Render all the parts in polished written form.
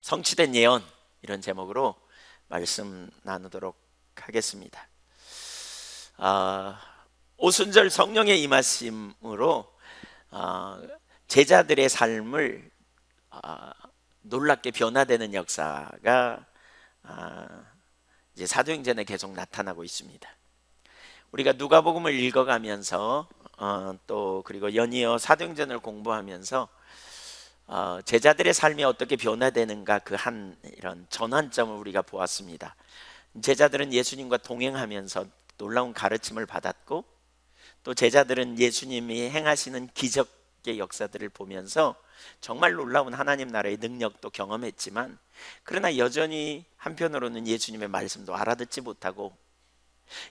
성취된 예언, 이런 제목으로 말씀 나누도록 하겠습니다. 오순절 성령의 임하심으로 제자들의 삶을 놀랍게 변화되는 역사가 이제 사도행전에 계속 나타나고 있습니다. 우리가 누가복음을 읽어가면서 또 그리고 연이어 사도행전을 공부하면서 제자들의 삶이 어떻게 변화되는가, 그 한 이런 전환점을 우리가 보았습니다. 제자들은 예수님과 동행하면서 놀라운 가르침을 받았고, 또 제자들은 예수님이 행하시는 기적의 역사들을 보면서 정말 놀라운 하나님 나라의 능력도 경험했지만, 그러나 여전히 한편으로는 예수님의 말씀도 알아듣지 못하고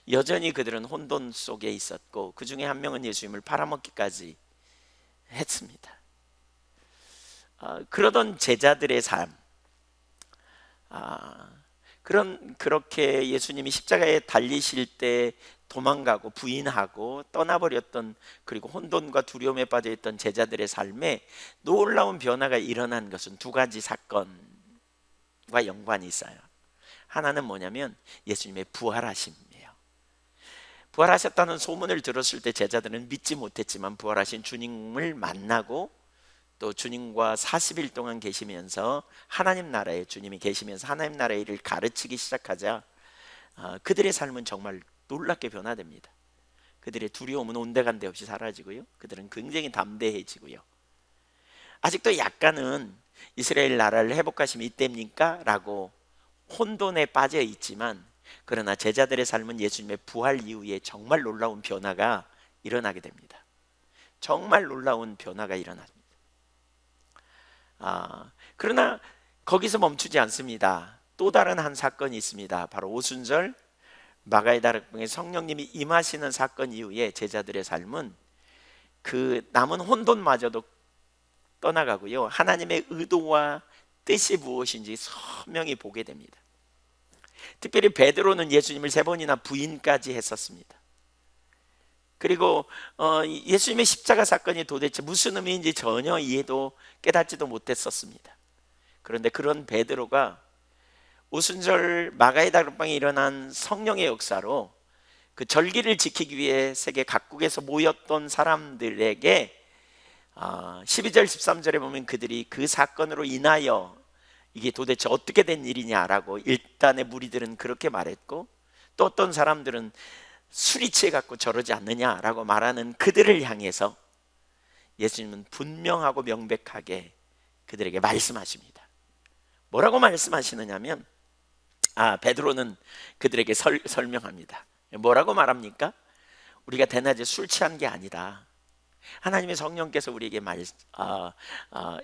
여전히 그들은 혼돈 속에 있었고, 그 중에 한 명은 예수님을 팔아먹기까지 했습니다. 그러던 제자들의 삶, 그렇게 예수님이 십자가에 달리실 때 도망가고 부인하고 떠나버렸던, 그리고 혼돈과 두려움에 빠져있던 제자들의 삶에 놀라운 변화가 일어난 것은 두 가지 사건과 연관이 있어요. 하나는 뭐냐면 예수님의 부활하심이에요. 부활하셨다는 소문을 들었을 때 제자들은 믿지 못했지만, 부활하신 주님을 만나고 또 주님과 40일 동안 계시면서 하나님 나라에, 주님이 계시면서 하나님 나라의 일을 가르치기 시작하자 그들의 삶은 정말 놀랍게 변화됩니다. 그들의 두려움은 온데간데 없이 사라지고요, 그들은 굉장히 담대해지고요. 아직도 약간은 이스라엘 나라를 회복하심이 이때입니까? 라고 혼돈에 빠져 있지만, 그러나 제자들의 삶은 예수님의 부활 이후에 정말 놀라운 변화가 일어나게 됩니다. 정말 놀라운 변화가 일어납니다. 그러나 거기서 멈추지 않습니다. 또 다른 한 사건이 있습니다. 바로 오순절 마가의 다락방에 성령님이 임하시는 사건 이후에 제자들의 삶은 그 남은 혼돈마저도 떠나가고요, 하나님의 의도와 뜻이 무엇인지 선명히 보게 됩니다. 특별히 베드로는 예수님을 3번이나 부인까지 했었습니다. 그리고 예수님의 십자가 사건이 도대체 무슨 의미인지 전혀 이해도 깨닫지도 못했었습니다. 그런데 그런 베드로가 오순절 마가의 다락방에 일어난 성령의 역사로 그 절기를 지키기 위해 세계 각국에서 모였던 사람들에게 12절 13절에 보면 그들이 그 사건으로 인하여 이게 도대체 어떻게 된 일이냐라고 일단의 무리들은 그렇게 말했고, 또 어떤 사람들은 술이 취해갖고 저러지 않느냐라고 말하는 그들을 향해서 예수님은 분명하고 명백하게 그들에게 말씀하십니다. 뭐라고 말씀하시느냐면, 베드로는 그들에게 설명합니다. 뭐라고 말합니까? 우리가 대낮에 술 취한 게 아니라 하나님의 성령께서 우리에게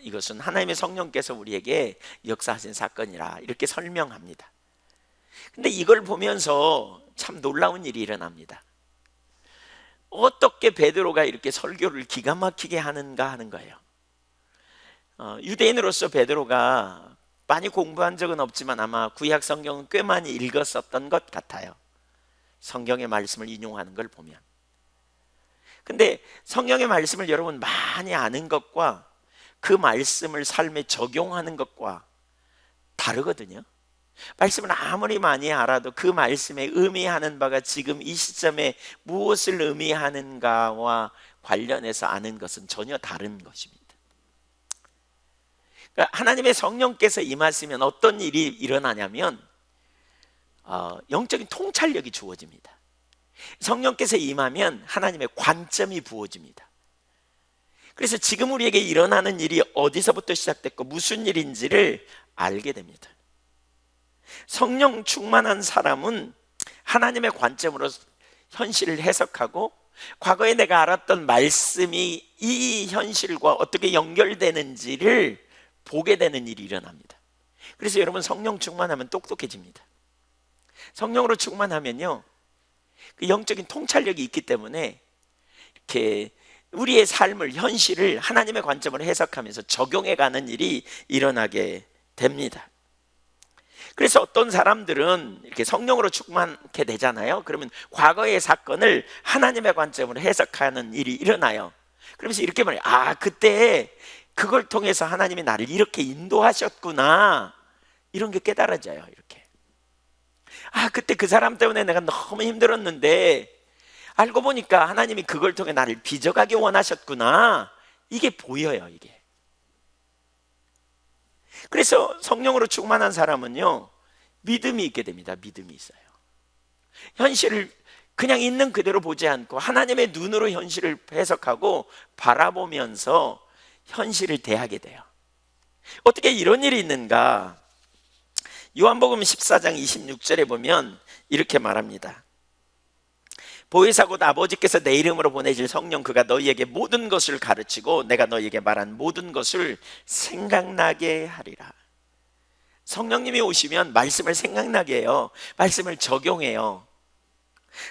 이것은 하나님의 성령께서 우리에게 역사하신 사건이라, 이렇게 설명합니다. 근데 이걸 보면서 참 놀라운 일이 일어납니다. 어떻게 베드로가 이렇게 설교를 기가 막히게 하는가 하는 거예요. 유대인으로서 베드로가 많이 공부한 적은 없지만 아마 구약 성경은 꽤 많이 읽었었던 것 같아요. 성경의 말씀을 인용하는 걸 보면. 근데 성경의 말씀을 여러분 많이 아는 것과 그 말씀을 삶에 적용하는 것과 다르거든요. 말씀을 아무리 많이 알아도 그 말씀에 의미하는 바가 지금 이 시점에 무엇을 의미하는가와 관련해서 아는 것은 전혀 다른 것입니다. 그러니까 하나님의 성령께서 임하시면 어떤 일이 일어나냐면 영적인 통찰력이 주어집니다. 성령께서 임하면 하나님의 관점이 부어집니다. 그래서 지금 우리에게 일어나는 일이 어디서부터 시작됐고 무슨 일인지를 알게 됩니다. 성령 충만한 사람은 하나님의 관점으로 현실을 해석하고, 과거에 내가 알았던 말씀이 이 현실과 어떻게 연결되는지를 보게 되는 일이 일어납니다. 그래서 여러분, 성령 충만하면 똑똑해집니다. 성령으로 충만하면요, 그 영적인 통찰력이 있기 때문에 이렇게 우리의 삶을, 현실을 하나님의 관점으로 해석하면서 적용해가는 일이 일어나게 됩니다. 그래서 어떤 사람들은 이렇게 성령으로 충만하게 되잖아요. 그러면 과거의 사건을 하나님의 관점으로 해석하는 일이 일어나요. 그러면서 이렇게 말해요. 그때 그걸 통해서 하나님이 나를 이렇게 인도하셨구나 이런 게 깨달아져요. 이렇게 그때 그 사람 때문에 내가 너무 힘들었는데 알고 보니까 하나님이 그걸 통해 나를 빚어가기 원하셨구나. 이게 보여요. 이게. 그래서 성령으로 충만한 사람은요, 믿음이 있게 됩니다. 믿음이 있어요. 현실을 그냥 있는 그대로 보지 않고 하나님의 눈으로 현실을 해석하고 바라보면서 현실을 대하게 돼요. 어떻게 이런 일이 있는가? 요한복음 14장 26절에 보면 이렇게 말합니다. 보혜사 곧 아버지께서 내 이름으로 보내실 성령 그가 너희에게 모든 것을 가르치고 내가 너희에게 말한 모든 것을 생각나게 하리라. 성령님이 오시면 말씀을 생각나게 해요. 말씀을 적용해요.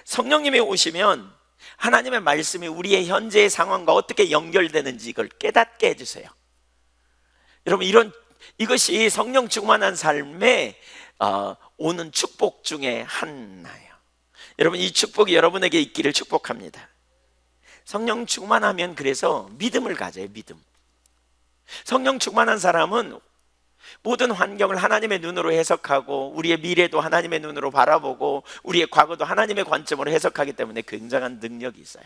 성령님이 오시면 하나님의 말씀이 우리의 현재의 상황과 어떻게 연결되는지 이걸 깨닫게 해주세요. 여러분, 이것이 성령 충만한 삶에 오는 축복 중에 하나예요. 여러분, 이 축복이 여러분에게 있기를 축복합니다. 성령 충만하면 그래서 믿음을 가져요. 믿음. 성령 충만한 사람은 모든 환경을 하나님의 눈으로 해석하고 우리의 미래도 하나님의 눈으로 바라보고 우리의 과거도 하나님의 관점으로 해석하기 때문에 굉장한 능력이 있어요.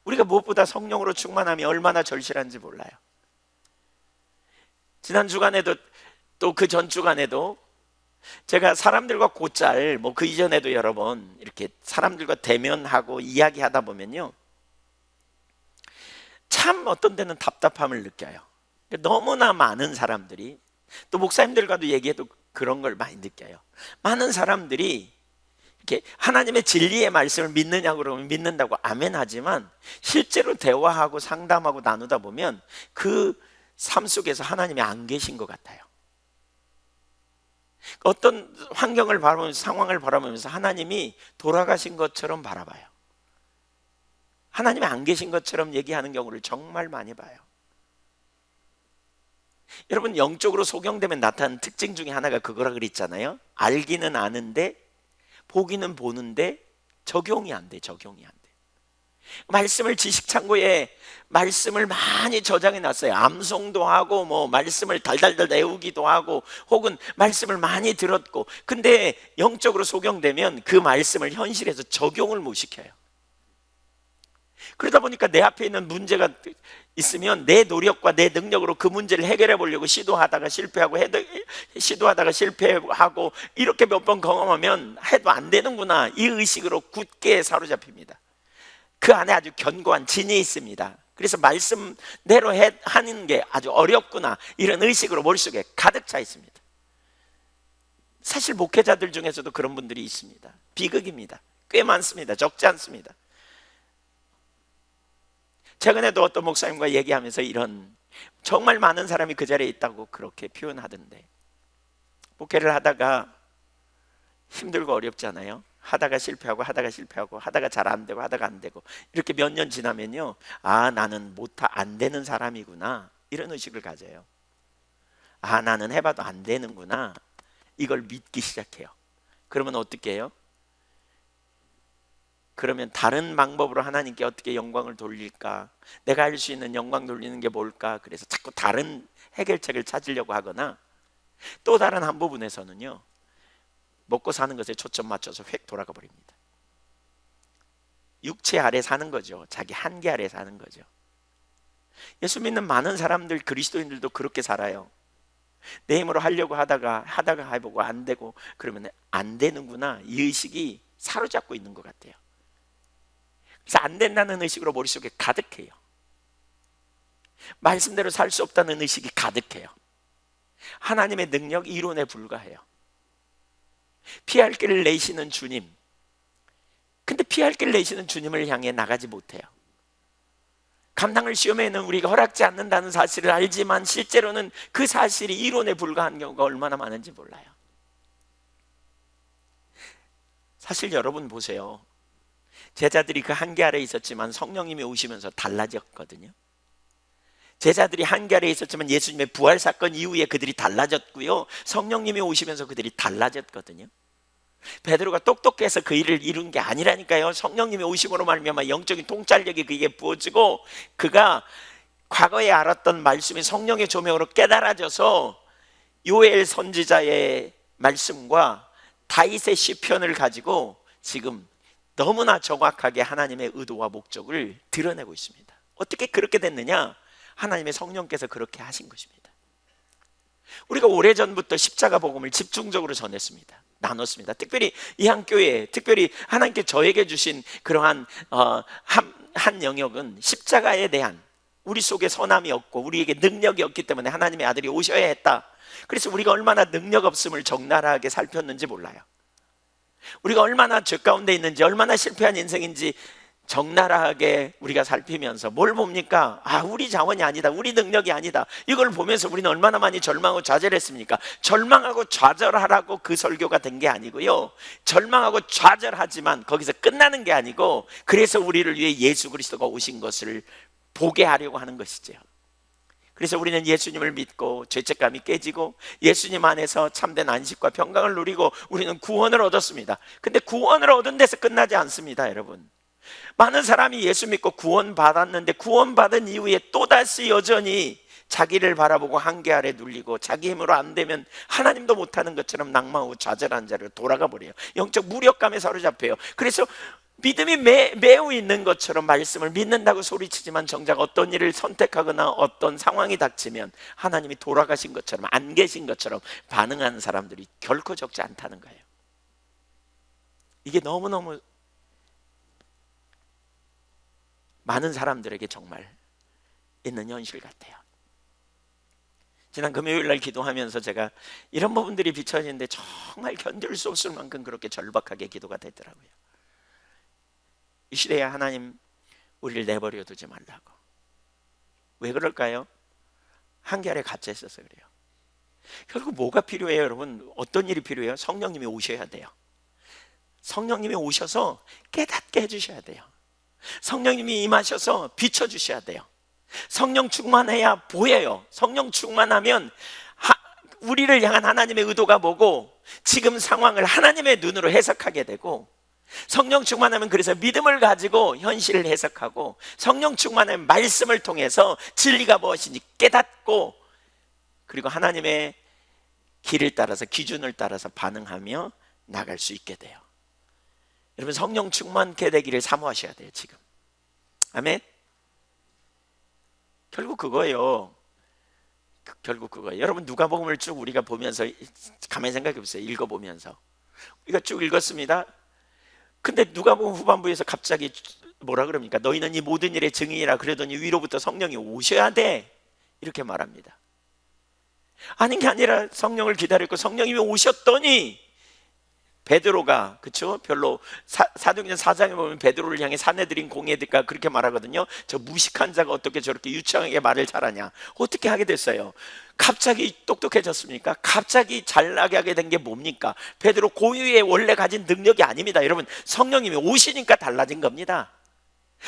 우리가 무엇보다 성령으로 충만함이 얼마나 절실한지 몰라요. 지난 주간에도 또 그 전 주간에도 제가 사람들과 곧잘 그 이전에도 여러 번 이렇게 사람들과 대면하고 이야기하다 보면요, 참 어떤 데는 답답함을 느껴요. 너무나 많은 사람들이, 또 목사님들과도 얘기해도 그런 걸 많이 느껴요. 많은 사람들이 이렇게 하나님의 진리의 말씀을 믿느냐 그러면 믿는다고 아멘 하지만 실제로 대화하고 상담하고 나누다 보면 그 삶 속에서 하나님이 안 계신 것 같아요. 어떤 환경을 바라보면서, 상황을 바라보면서 하나님이 돌아가신 것처럼 바라봐요. 하나님이 안 계신 것처럼 얘기하는 경우를 정말 많이 봐요. 여러분, 영적으로 소경되면 나타나는 특징 중에 하나가 그거라 그랬잖아요. 알기는 아는데 보기는 보는데 적용이 안 돼. 적용이 안 돼. 말씀을 지식창고에 말씀을 많이 저장해 놨어요. 암송도 하고 말씀을 달달달 외우기도 하고 혹은 말씀을 많이 들었고, 근데 영적으로 소경되면 그 말씀을 현실에서 적용을 못 시켜요. 그러다 보니까 내 앞에 있는 문제가 있으면 내 노력과 내 능력으로 그 문제를 해결해 보려고 시도하다가 실패하고 이렇게 몇 번 경험하면 해도 안 되는구나, 이 의식으로 굳게 사로잡힙니다. 그 안에 아주 견고한 진이 있습니다. 그래서 말씀대로 하는 게 아주 어렵구나, 이런 의식으로 머릿속에 가득 차 있습니다. 사실 목회자들 중에서도 그런 분들이 있습니다. 비극입니다. 꽤 많습니다. 적지 않습니다. 최근에도 어떤 목사님과 얘기하면서 이런, 정말 많은 사람이 그 자리에 있다고 그렇게 표현하던데, 목회를 하다가 힘들고 어렵잖아요. 하다가 실패하고 하다가 잘 안 되고 하다가 안 되고, 이렇게 몇 년 지나면요, 나는 안 되는 사람이구나, 이런 의식을 가져요. 나는 해봐도 안 되는구나, 이걸 믿기 시작해요. 그러면 어떻게 해요? 그러면 다른 방법으로 하나님께 어떻게 영광을 돌릴까, 내가 할 수 있는 영광 돌리는 게 뭘까, 그래서 자꾸 다른 해결책을 찾으려고 하거나, 또 다른 한 부분에서는요, 먹고 사는 것에 초점 맞춰서 획 돌아가 버립니다. 육체 아래 사는 거죠. 자기 한계 아래 사는 거죠. 예수 믿는 많은 사람들, 그리스도인들도 그렇게 살아요. 내 힘으로 하려고 하다가 해보고 안 되고, 그러면 안 되는구나, 이 의식이 사로잡고 있는 것 같아요. 그래서 안 된다는 의식으로 머릿속에 가득해요. 말씀대로 살 수 없다는 의식이 가득해요. 하나님의 능력 이론에 불과해요. 피할 길을 내시는 주님, 근데 피할 길을 내시는 주님을 향해 나가지 못해요. 감당을 시험에는 우리가 허락지 않는다는 사실을 알지만 실제로는 그 사실이 이론에 불과한 경우가 얼마나 많은지 몰라요. 사실 여러분 보세요. 제자들이 그 한계 아래에 있었지만 성령님이 오시면서 달라졌거든요. 제자들이 한계 아래에 있었지만 예수님의 부활 사건 이후에 그들이 달라졌고요, 성령님이 오시면서 그들이 달라졌거든요. 베드로가 똑똑해서 그 일을 이룬 게 아니라니까요. 성령님이 오심으로 말미암아 영적인 통찰력이 그에게 부어지고 그가 과거에 알았던 말씀이 성령의 조명으로 깨달아져서 요엘 선지자의 말씀과 다윗의 시편을 가지고 지금 너무나 정확하게 하나님의 의도와 목적을 드러내고 있습니다. 어떻게 그렇게 됐느냐? 하나님의 성령께서 그렇게 하신 것입니다. 우리가 오래전부터 십자가 복음을 집중적으로 전했습니다. 나눴습니다. 특별히 이 한교회, 특별히 하나님께 저에게 주신 그러한 한 영역은 십자가에 대한, 우리 속에 선함이 없고 우리에게 능력이 없기 때문에 하나님의 아들이 오셔야 했다. 그래서 우리가 얼마나 능력 없음을 적나라하게 살폈는지 몰라요. 우리가 얼마나 죄 가운데 있는지, 얼마나 실패한 인생인지 적나라하게 우리가 살피면서 뭘 봅니까? 우리 자원이 아니다, 우리 능력이 아니다. 이걸 보면서 우리는 얼마나 많이 절망하고 좌절했습니까? 절망하고 좌절하라고 그 설교가 된 게 아니고요, 절망하고 좌절하지만 거기서 끝나는 게 아니고, 그래서 우리를 위해 예수 그리스도가 오신 것을 보게 하려고 하는 것이죠. 그래서 우리는 예수님을 믿고 죄책감이 깨지고 예수님 안에서 참된 안식과 평강을 누리고 우리는 구원을 얻었습니다. 근데 구원을 얻은 데서 끝나지 않습니다, 여러분. 많은 사람이 예수 믿고 구원 받았는데 구원받은 이후에 또다시 여전히 자기를 바라보고 한계 아래 눌리고 자기 힘으로 안 되면 하나님도 못하는 것처럼 낭망하고 좌절한 자로 돌아가 버려요. 영적 무력감에 사로잡혀요. 그래서 믿음이 매우 있는 것처럼 말씀을 믿는다고 소리치지만 정작 어떤 일을 선택하거나 어떤 상황이 닥치면 하나님이 돌아가신 것처럼, 안 계신 것처럼 반응하는 사람들이 결코 적지 않다는 거예요. 이게 너무너무 많은 사람들에게 정말 있는 현실 같아요. 지난 금요일 날 기도하면서 제가 이런 부분들이 비춰지는데 정말 견딜 수 없을 만큼 그렇게 절박하게 기도가 되더라고요. 이 시대에 하나님, 우리를 내버려 두지 말라고. 왜 그럴까요? 한계 아래 갇혀 있어서 그래요. 결국 뭐가 필요해요, 여러분? 어떤 일이 필요해요? 성령님이 오셔야 돼요. 성령님이 오셔서 깨닫게 해주셔야 돼요. 성령님이 임하셔서 비춰주셔야 돼요. 성령 충만해야 보여요. 성령 충만하면 우리를 향한 하나님의 의도가 뭐고 지금 상황을 하나님의 눈으로 해석하게 되고, 성령 충만하면 그래서 믿음을 가지고 현실을 해석하고, 성령 충만하면 말씀을 통해서 진리가 무엇인지 깨닫고, 그리고 하나님의 길을 따라서, 기준을 따라서 반응하며 나갈 수 있게 돼요. 여러분, 성령 충만케 되기를 사모하셔야 돼요, 지금. 아멘. 결국 그거예요. 여러분, 누가복음을 쭉 우리가 보면서 가만히 생각해 보세요. 읽어보면서 우리가 쭉 읽었습니다. 근데 누가복음 후반부에서 갑자기 뭐라 그럽니까? 너희는 이 모든 일의 증인이라 그러더니 위로부터 성령이 오셔야 돼, 이렇게 말합니다. 아닌 게 아니라 성령을 기다렸고 성령님이 오셨더니 베드로가, 그렇죠? 별로 사도행전 4장에 보면 베드로를 향해 사내들인 공예들과 그렇게 말하거든요. 저 무식한 자가 어떻게 저렇게 유창하게 말을 잘하냐. 어떻게 하게 됐어요? 갑자기 똑똑해졌습니까? 갑자기 잘나게 하게 된 게 뭡니까? 베드로 고유의 원래 가진 능력이 아닙니다. 여러분, 성령님이 오시니까 달라진 겁니다.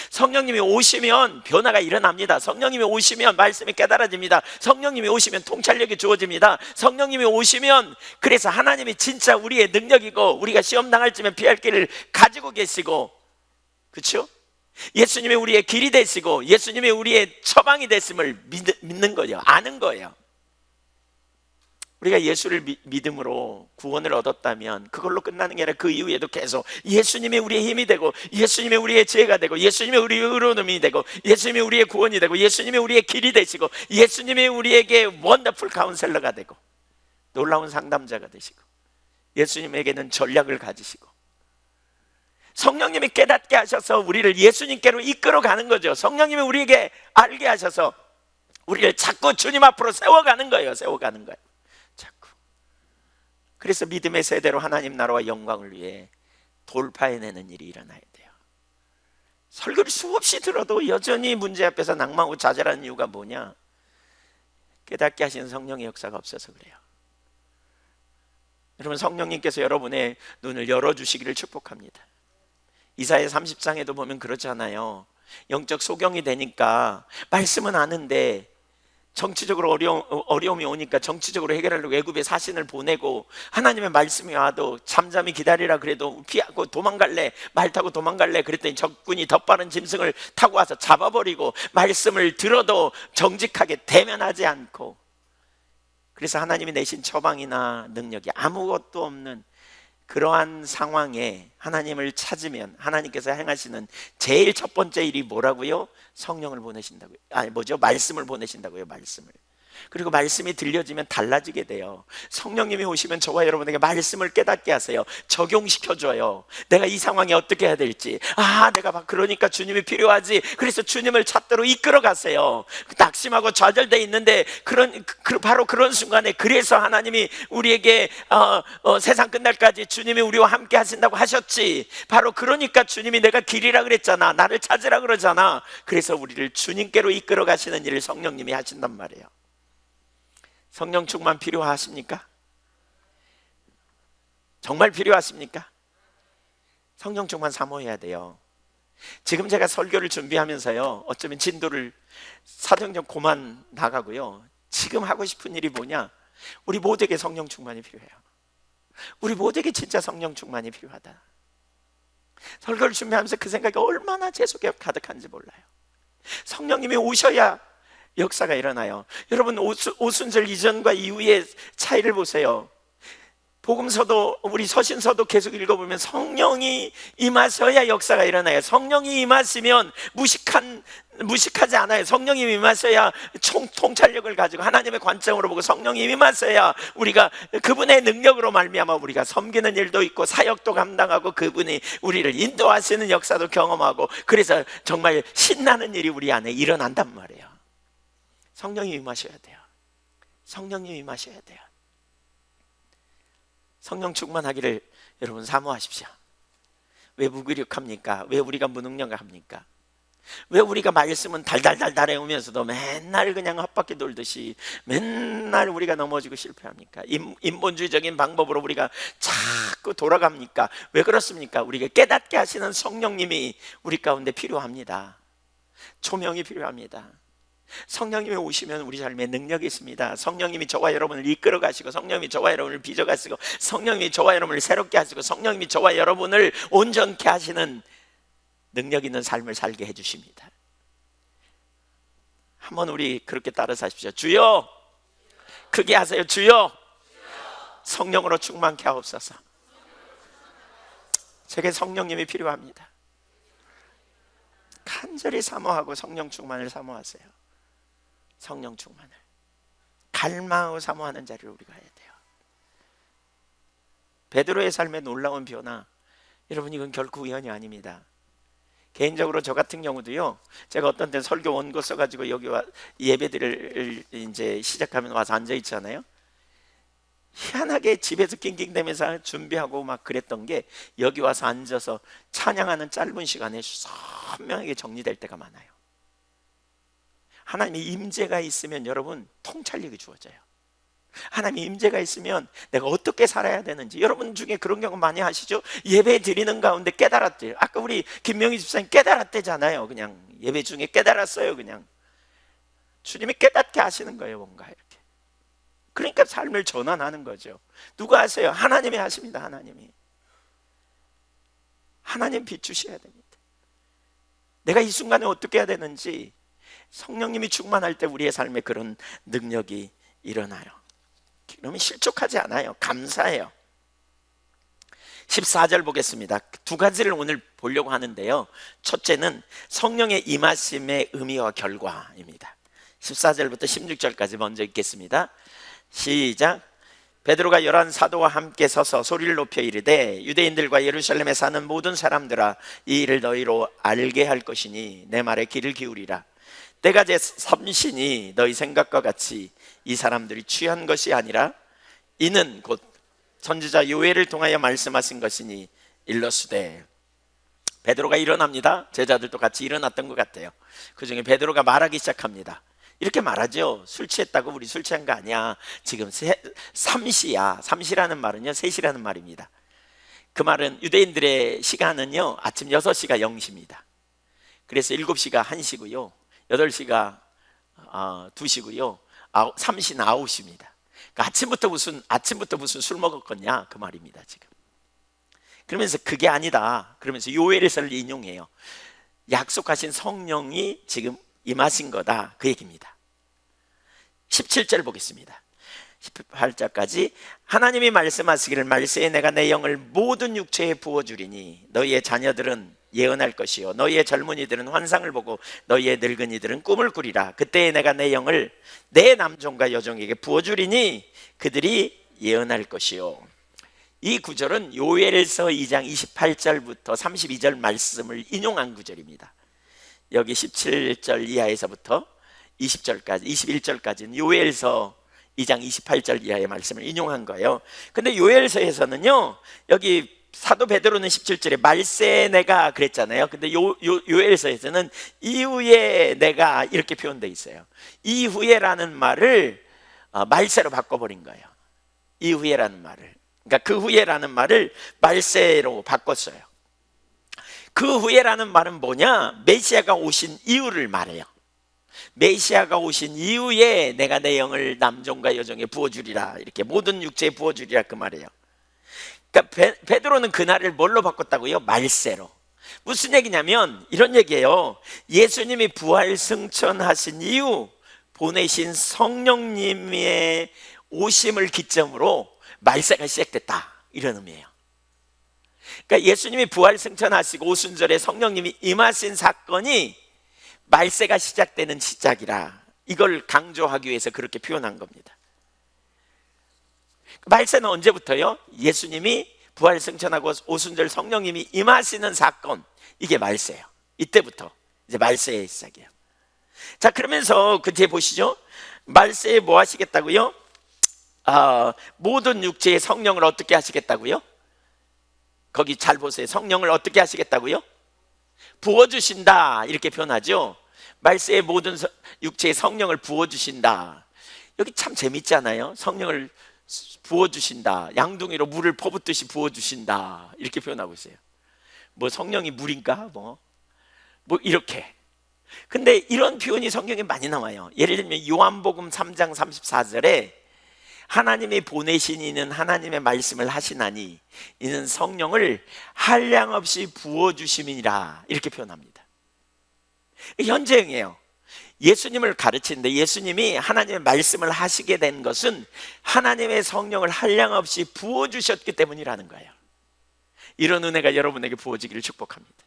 성령님이 오시면 변화가 일어납니다. 성령님이 오시면 말씀이 깨달아집니다. 성령님이 오시면 통찰력이 주어집니다. 성령님이 오시면, 그래서 하나님이 진짜 우리의 능력이고 우리가 시험 당할 쯤에 피할 길을 가지고 계시고, 그렇죠? 예수님이 우리의 길이 되시고 예수님이 우리의 처방이 됐음을 믿는 거예요. 아는 거예요. 우리가 예수를 믿음으로 구원을 얻었다면 그걸로 끝나는 게 아니라 그 이후에도 계속 예수님이 우리의 힘이 되고, 예수님이 우리의 지혜가 되고, 예수님이 우리의 의로움이 되고, 예수님이 우리의 구원이 되고, 예수님이 우리의 길이 되시고, 예수님이 우리에게 원더풀 카운셀러가 되고 놀라운 상담자가 되시고, 예수님에게는 전략을 가지시고, 성령님이 깨닫게 하셔서 우리를 예수님께로 이끌어 가는 거죠. 성령님이 우리에게 알게 하셔서 우리를 자꾸 주님 앞으로 세워가는 거예요. 세워가는 거예요. 그래서 믿음의 세대로 하나님 나라와 영광을 위해 돌파해내는 일이 일어나야 돼요. 설교를 수없이 들어도 여전히 문제 앞에서 낭망하고 좌절하는 이유가 뭐냐? 깨닫게 하시는 성령의 역사가 없어서 그래요. 여러분, 성령님께서 여러분의 눈을 열어주시기를 축복합니다. 이사야 30장에도 보면 그렇잖아요. 영적 소경이 되니까 말씀은 아는데 정치적으로 어려움이 오니까 정치적으로 해결하려고 애굽에 사신을 보내고, 하나님의 말씀이 와도 잠잠히 기다리라 그래도 피하고 도망갈래, 말 타고 도망갈래 그랬더니 적군이 더 빠른 짐승을 타고 와서 잡아버리고, 말씀을 들어도 정직하게 대면하지 않고, 그래서 하나님이 내신 처방이나 능력이 아무것도 없는 그러한 상황에 하나님을 찾으면 하나님께서 행하시는 제일 첫 번째 일이 뭐라고요? 성령을 보내신다고요. 말씀을 보내신다고요. 말씀을. 그리고 말씀이 들려지면 달라지게 돼요. 성령님이 오시면 저와 여러분에게 말씀을 깨닫게 하세요. 적용시켜줘요. 내가 이 상황에 어떻게 해야 될지. 내가 그러니까 주님이 필요하지. 그래서 주님을 찾도록 이끌어 가세요. 낙심하고 좌절돼 있는데 바로 그런 순간에, 그래서 하나님이 우리에게 세상 끝날까지 주님이 우리와 함께 하신다고 하셨지. 바로 그러니까 주님이 내가 길이라 그랬잖아, 나를 찾으라 그러잖아. 그래서 우리를 주님께로 이끌어 가시는 일을 성령님이 하신단 말이에요. 성령 충만 필요하십니까? 정말 필요하십니까? 성령 충만 사모해야 돼요. 지금 제가 설교를 준비하면서요, 어쩌면 진도를 사정적 고만 나가고요, 지금 하고 싶은 일이 뭐냐? 우리 모두에게 성령 충만이 필요해요. 우리 모두에게 진짜 성령 충만이 필요하다. 설교를 준비하면서 그 생각이 얼마나 제 속에 가득한지 몰라요. 성령님이 오셔야 역사가 일어나요. 여러분, 오순절 이전과 이후의 차이를 보세요. 복음서도, 우리 서신서도 계속 읽어보면 성령이 임하셔야 역사가 일어나요. 성령이 임하시면 무식하지 않아요. 성령이 임하셔야 통찰력을 가지고 하나님의 관점으로 보고, 성령이 임하셔야 우리가 그분의 능력으로 말미암아 우리가 섬기는 일도 있고 사역도 감당하고 그분이 우리를 인도하시는 역사도 경험하고, 그래서 정말 신나는 일이 우리 안에 일어난단 말이에요. 성령이 임하셔야 돼요. 성령님이 임하셔야 돼요. 성령 충만하기를 여러분 사모하십시오. 왜 무기력합니까? 왜 우리가 무능력합니까? 왜 우리가 말씀은 달달달달 해오면서도 맨날 그냥 헛바퀴 돌듯이 맨날 우리가 넘어지고 실패합니까? 인본주의적인 방법으로 우리가 자꾸 돌아갑니까? 왜 그렇습니까? 우리가 깨닫게 하시는 성령님이 우리 가운데 필요합니다. 초명이 필요합니다. 성령님이 오시면 우리 삶에 능력이 있습니다. 성령님이 저와 여러분을 이끌어 가시고, 성령님이 저와 여러분을 빚어 가시고, 성령님이 저와 여러분을 새롭게 하시고, 성령님이 저와 여러분을 온전케 하시는 능력 있는 삶을 살게 해주십니다. 한번 우리 그렇게 따라 사십시오. 주여, 크게 하세요. 주여, 성령으로 충만케 하옵소서. 제게 성령님이 필요합니다. 간절히 사모하고 성령 충만을 사모하세요. 성령 충만을 갈망하고 사모하는 자리를 우리가 해야 돼요. 베드로의 삶에 놀라운 변화, 여러분, 이건 결코 우연이 아닙니다. 개인적으로 저 같은 경우도요, 제가 어떤 때 설교 원고 써가지고 여기 와 예배들을 이제 시작하면 와서 앉아 있잖아요. 희한하게 집에서 낑낑대면서 준비하고 막 그랬던 게, 여기 와서 앉아서 찬양하는 짧은 시간에 선명하게 정리될 때가 많아요. 하나님의 임재가 있으면 여러분 통찰력이 주어져요. 하나님의 임재가 있으면 내가 어떻게 살아야 되는지, 여러분 중에 그런 경우 많이 하시죠? 예배 드리는 가운데 깨달았대요. 아까 우리 김명희 집사님 깨달았대잖아요. 그냥 예배 중에 깨달았어요. 그냥 주님이 깨닫게 하시는 거예요. 뭔가 이렇게. 그러니까 삶을 전환하는 거죠. 누가 하세요? 하나님이 하십니다. 하나님 비추셔야 됩니다. 내가 이 순간에 어떻게 해야 되는지 성령님이 충만할 때 우리의 삶에 그런 능력이 일어나요. 그러면 실족하지 않아요. 감사해요. 14절 보겠습니다. 두 가지를 오늘 보려고 하는데요, 첫째는 성령의 임하심의 의미와 결과입니다. 14절부터 16절까지 먼저 읽겠습니다. 시작. 베드로가 11 사도와 함께 서서 소리를 높여 이르되, 유대인들과 예루살렘에 사는 모든 사람들아, 이 일을 너희로 알게 할 것이니 내 말에 귀를 기울이라. 때가 제 삼신이 너희 생각과 같이 이 사람들이 취한 것이 아니라, 이는 곧 선지자 요엘을 통하여 말씀하신 것이니 일러스되. 베드로가 일어납니다. 제자들도 같이 일어났던 것 같아요. 그 중에 베드로가 말하기 시작합니다. 이렇게 말하죠. 술 취했다고 우리 술 취한 거 아니야. 지금 삼시야. 삼시라는 말은요, 3시라는 말입니다. 그 말은 유대인들의 시간은요, 아침 6시가 0시입니다. 그래서 7시가 1시고요, 8시가 2시고요, 3시는 9시입니다. 그러니까 아침부터 무슨 술 먹었겠냐, 그 말입니다. 지금 그러면서 그게 아니다, 그러면서 요엘서를 인용해요. 약속하신 성령이 지금 임하신 거다, 그 얘기입니다. 17절 보겠습니다. 18절까지 하나님이 말씀하시기를 말세에 내가 내 영을 모든 육체에 부어주리니 너희의 자녀들은 예언할 것이요 너희의 젊은이들은 환상을 보고 너희의 늙은이들은 꿈을 꾸리라. 그때에 내가 내 영을 내 남종과 여종에게 부어주리니 그들이 예언할 것이요. 이 구절은 요엘서 2장 28절부터 32절 말씀을 인용한 구절입니다. 여기 17절 이하에서부터 20절까지 21절까지는 요엘서 2장 28절 이하의 말씀을 인용한 거예요. 근데 요엘서에서는요, 여기 사도 베드로는 17절에 말세 내가 그랬잖아요. 근데 요엘서에서는 이후에 내가 이렇게 표현되어 있어요. 이후에라는 말을 말세로 바꿔버린 거예요. 이후에라는 말을, 그러니까 그 후에라는 말을 말세로 바꿨어요. 그 후에라는 말은 뭐냐? 메시아가 오신 이유를 말해요. 메시아가 오신 이후에 내가 내 영을 남종과 여종에 부어주리라, 이렇게 모든 육체에 부어주리라 그 말이에요. 그러니까 베드로는 그날을 뭘로 바꿨다고요? 말세로. 무슨 얘기냐면 이런 얘기예요. 예수님이 부활 승천하신 이후 보내신 성령님의 오심을 기점으로 말세가 시작됐다, 이런 의미예요. 그러니까 예수님이 부활 승천하시고 오순절에 성령님이 임하신 사건이 말세가 시작되는 시작이라, 이걸 강조하기 위해서 그렇게 표현한 겁니다. 말세는 언제부터요? 예수님이 부활 승천하고 오순절 성령님이 임하시는 사건, 이게 말세예요. 이때부터 이제 말세의 시작이에요. 자, 그러면서 그 뒤에 보시죠. 말세에 뭐 하시겠다고요? 모든 육체의 성령을 어떻게 하시겠다고요? 거기 잘 보세요. 성령을 어떻게 하시겠다고요? 부어주신다, 이렇게 표현하죠. 말세의 모든 육체의 성령을 부어주신다. 여기 참 재밌지 않아요? 성령을 부어주신다, 양둥이로 물을 퍼붓듯이 부어주신다, 이렇게 표현하고 있어요. 뭐 성령이 물인가? 뭐 이렇게. 근데 이런 표현이 성경에 많이 나와요. 예를 들면 요한복음 3장 34절에 하나님이 보내신 이는 하나님의 말씀을 하시나니 이는 성령을 한량없이 부어주심이니라, 이렇게 표현합니다. 현재형이에요. 예수님을 가르치는데 예수님이 하나님의 말씀을 하시게 된 것은 하나님의 성령을 한량없이 부어주셨기 때문이라는 거예요. 이런 은혜가 여러분에게 부어지기를 축복합니다.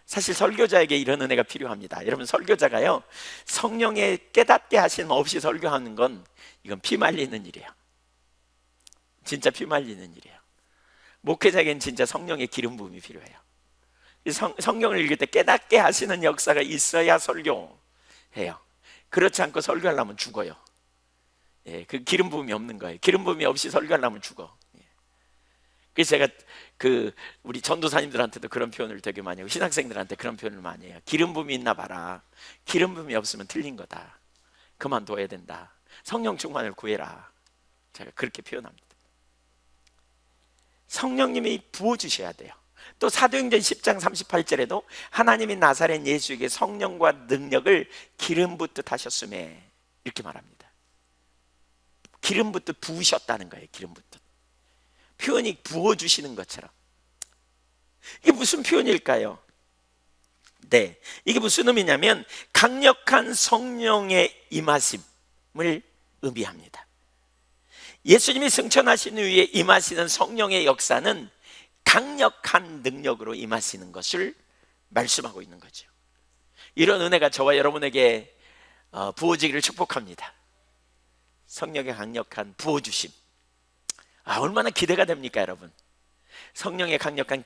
사실 설교자에게 이런 은혜가 필요합니다. 여러분, 설교자가요, 성령의 깨닫게 하심 없이 설교하는 건 이건 피 말리는 일이에요. 진짜 피 말리는 일이에요. 목회자에게는 진짜 성령의 기름 부음이 필요해요. 성경을 읽을 때 깨닫게 하시는 역사가 있어야 설교해요. 그렇지 않고 설교하려면 죽어요. 예, 그 기름 부음이 없는 거예요. 기름 부음이 없이 설교하려면 죽어. 예. 그래서 제가 우리 전도사님들한테도 그런 표현을 되게 많이 하고 신학생들한테 그런 표현을 많이 해요. 기름 부음이 있나 봐라. 기름 부음이 없으면 틀린 거다. 그만둬야 된다. 성령 충만을 구해라. 제가 그렇게 표현합니다. 성령님이 부어주셔야 돼요. 또 사도행전 10장 38절에도 하나님이 나사렛 예수에게 성령과 능력을 기름 붓듯 하셨음에, 이렇게 말합니다. 기름 붓듯 부으셨다는 거예요. 기름 붓듯. 표현이 부어주시는 것처럼. 이게 무슨 표현일까요? 네, 이게 무슨 의미냐면 강력한 성령의 임하심을 의미합니다. 예수님이 승천하신 후에 임하시는 성령의 역사는 강력한 능력으로 임하시는 것을 말씀하고 있는 거죠. 이런 은혜가 저와 여러분에게 부어지기를 축복합니다. 성령의 강력한 부어주심. 얼마나 기대가 됩니까, 여러분? 성령의 강력한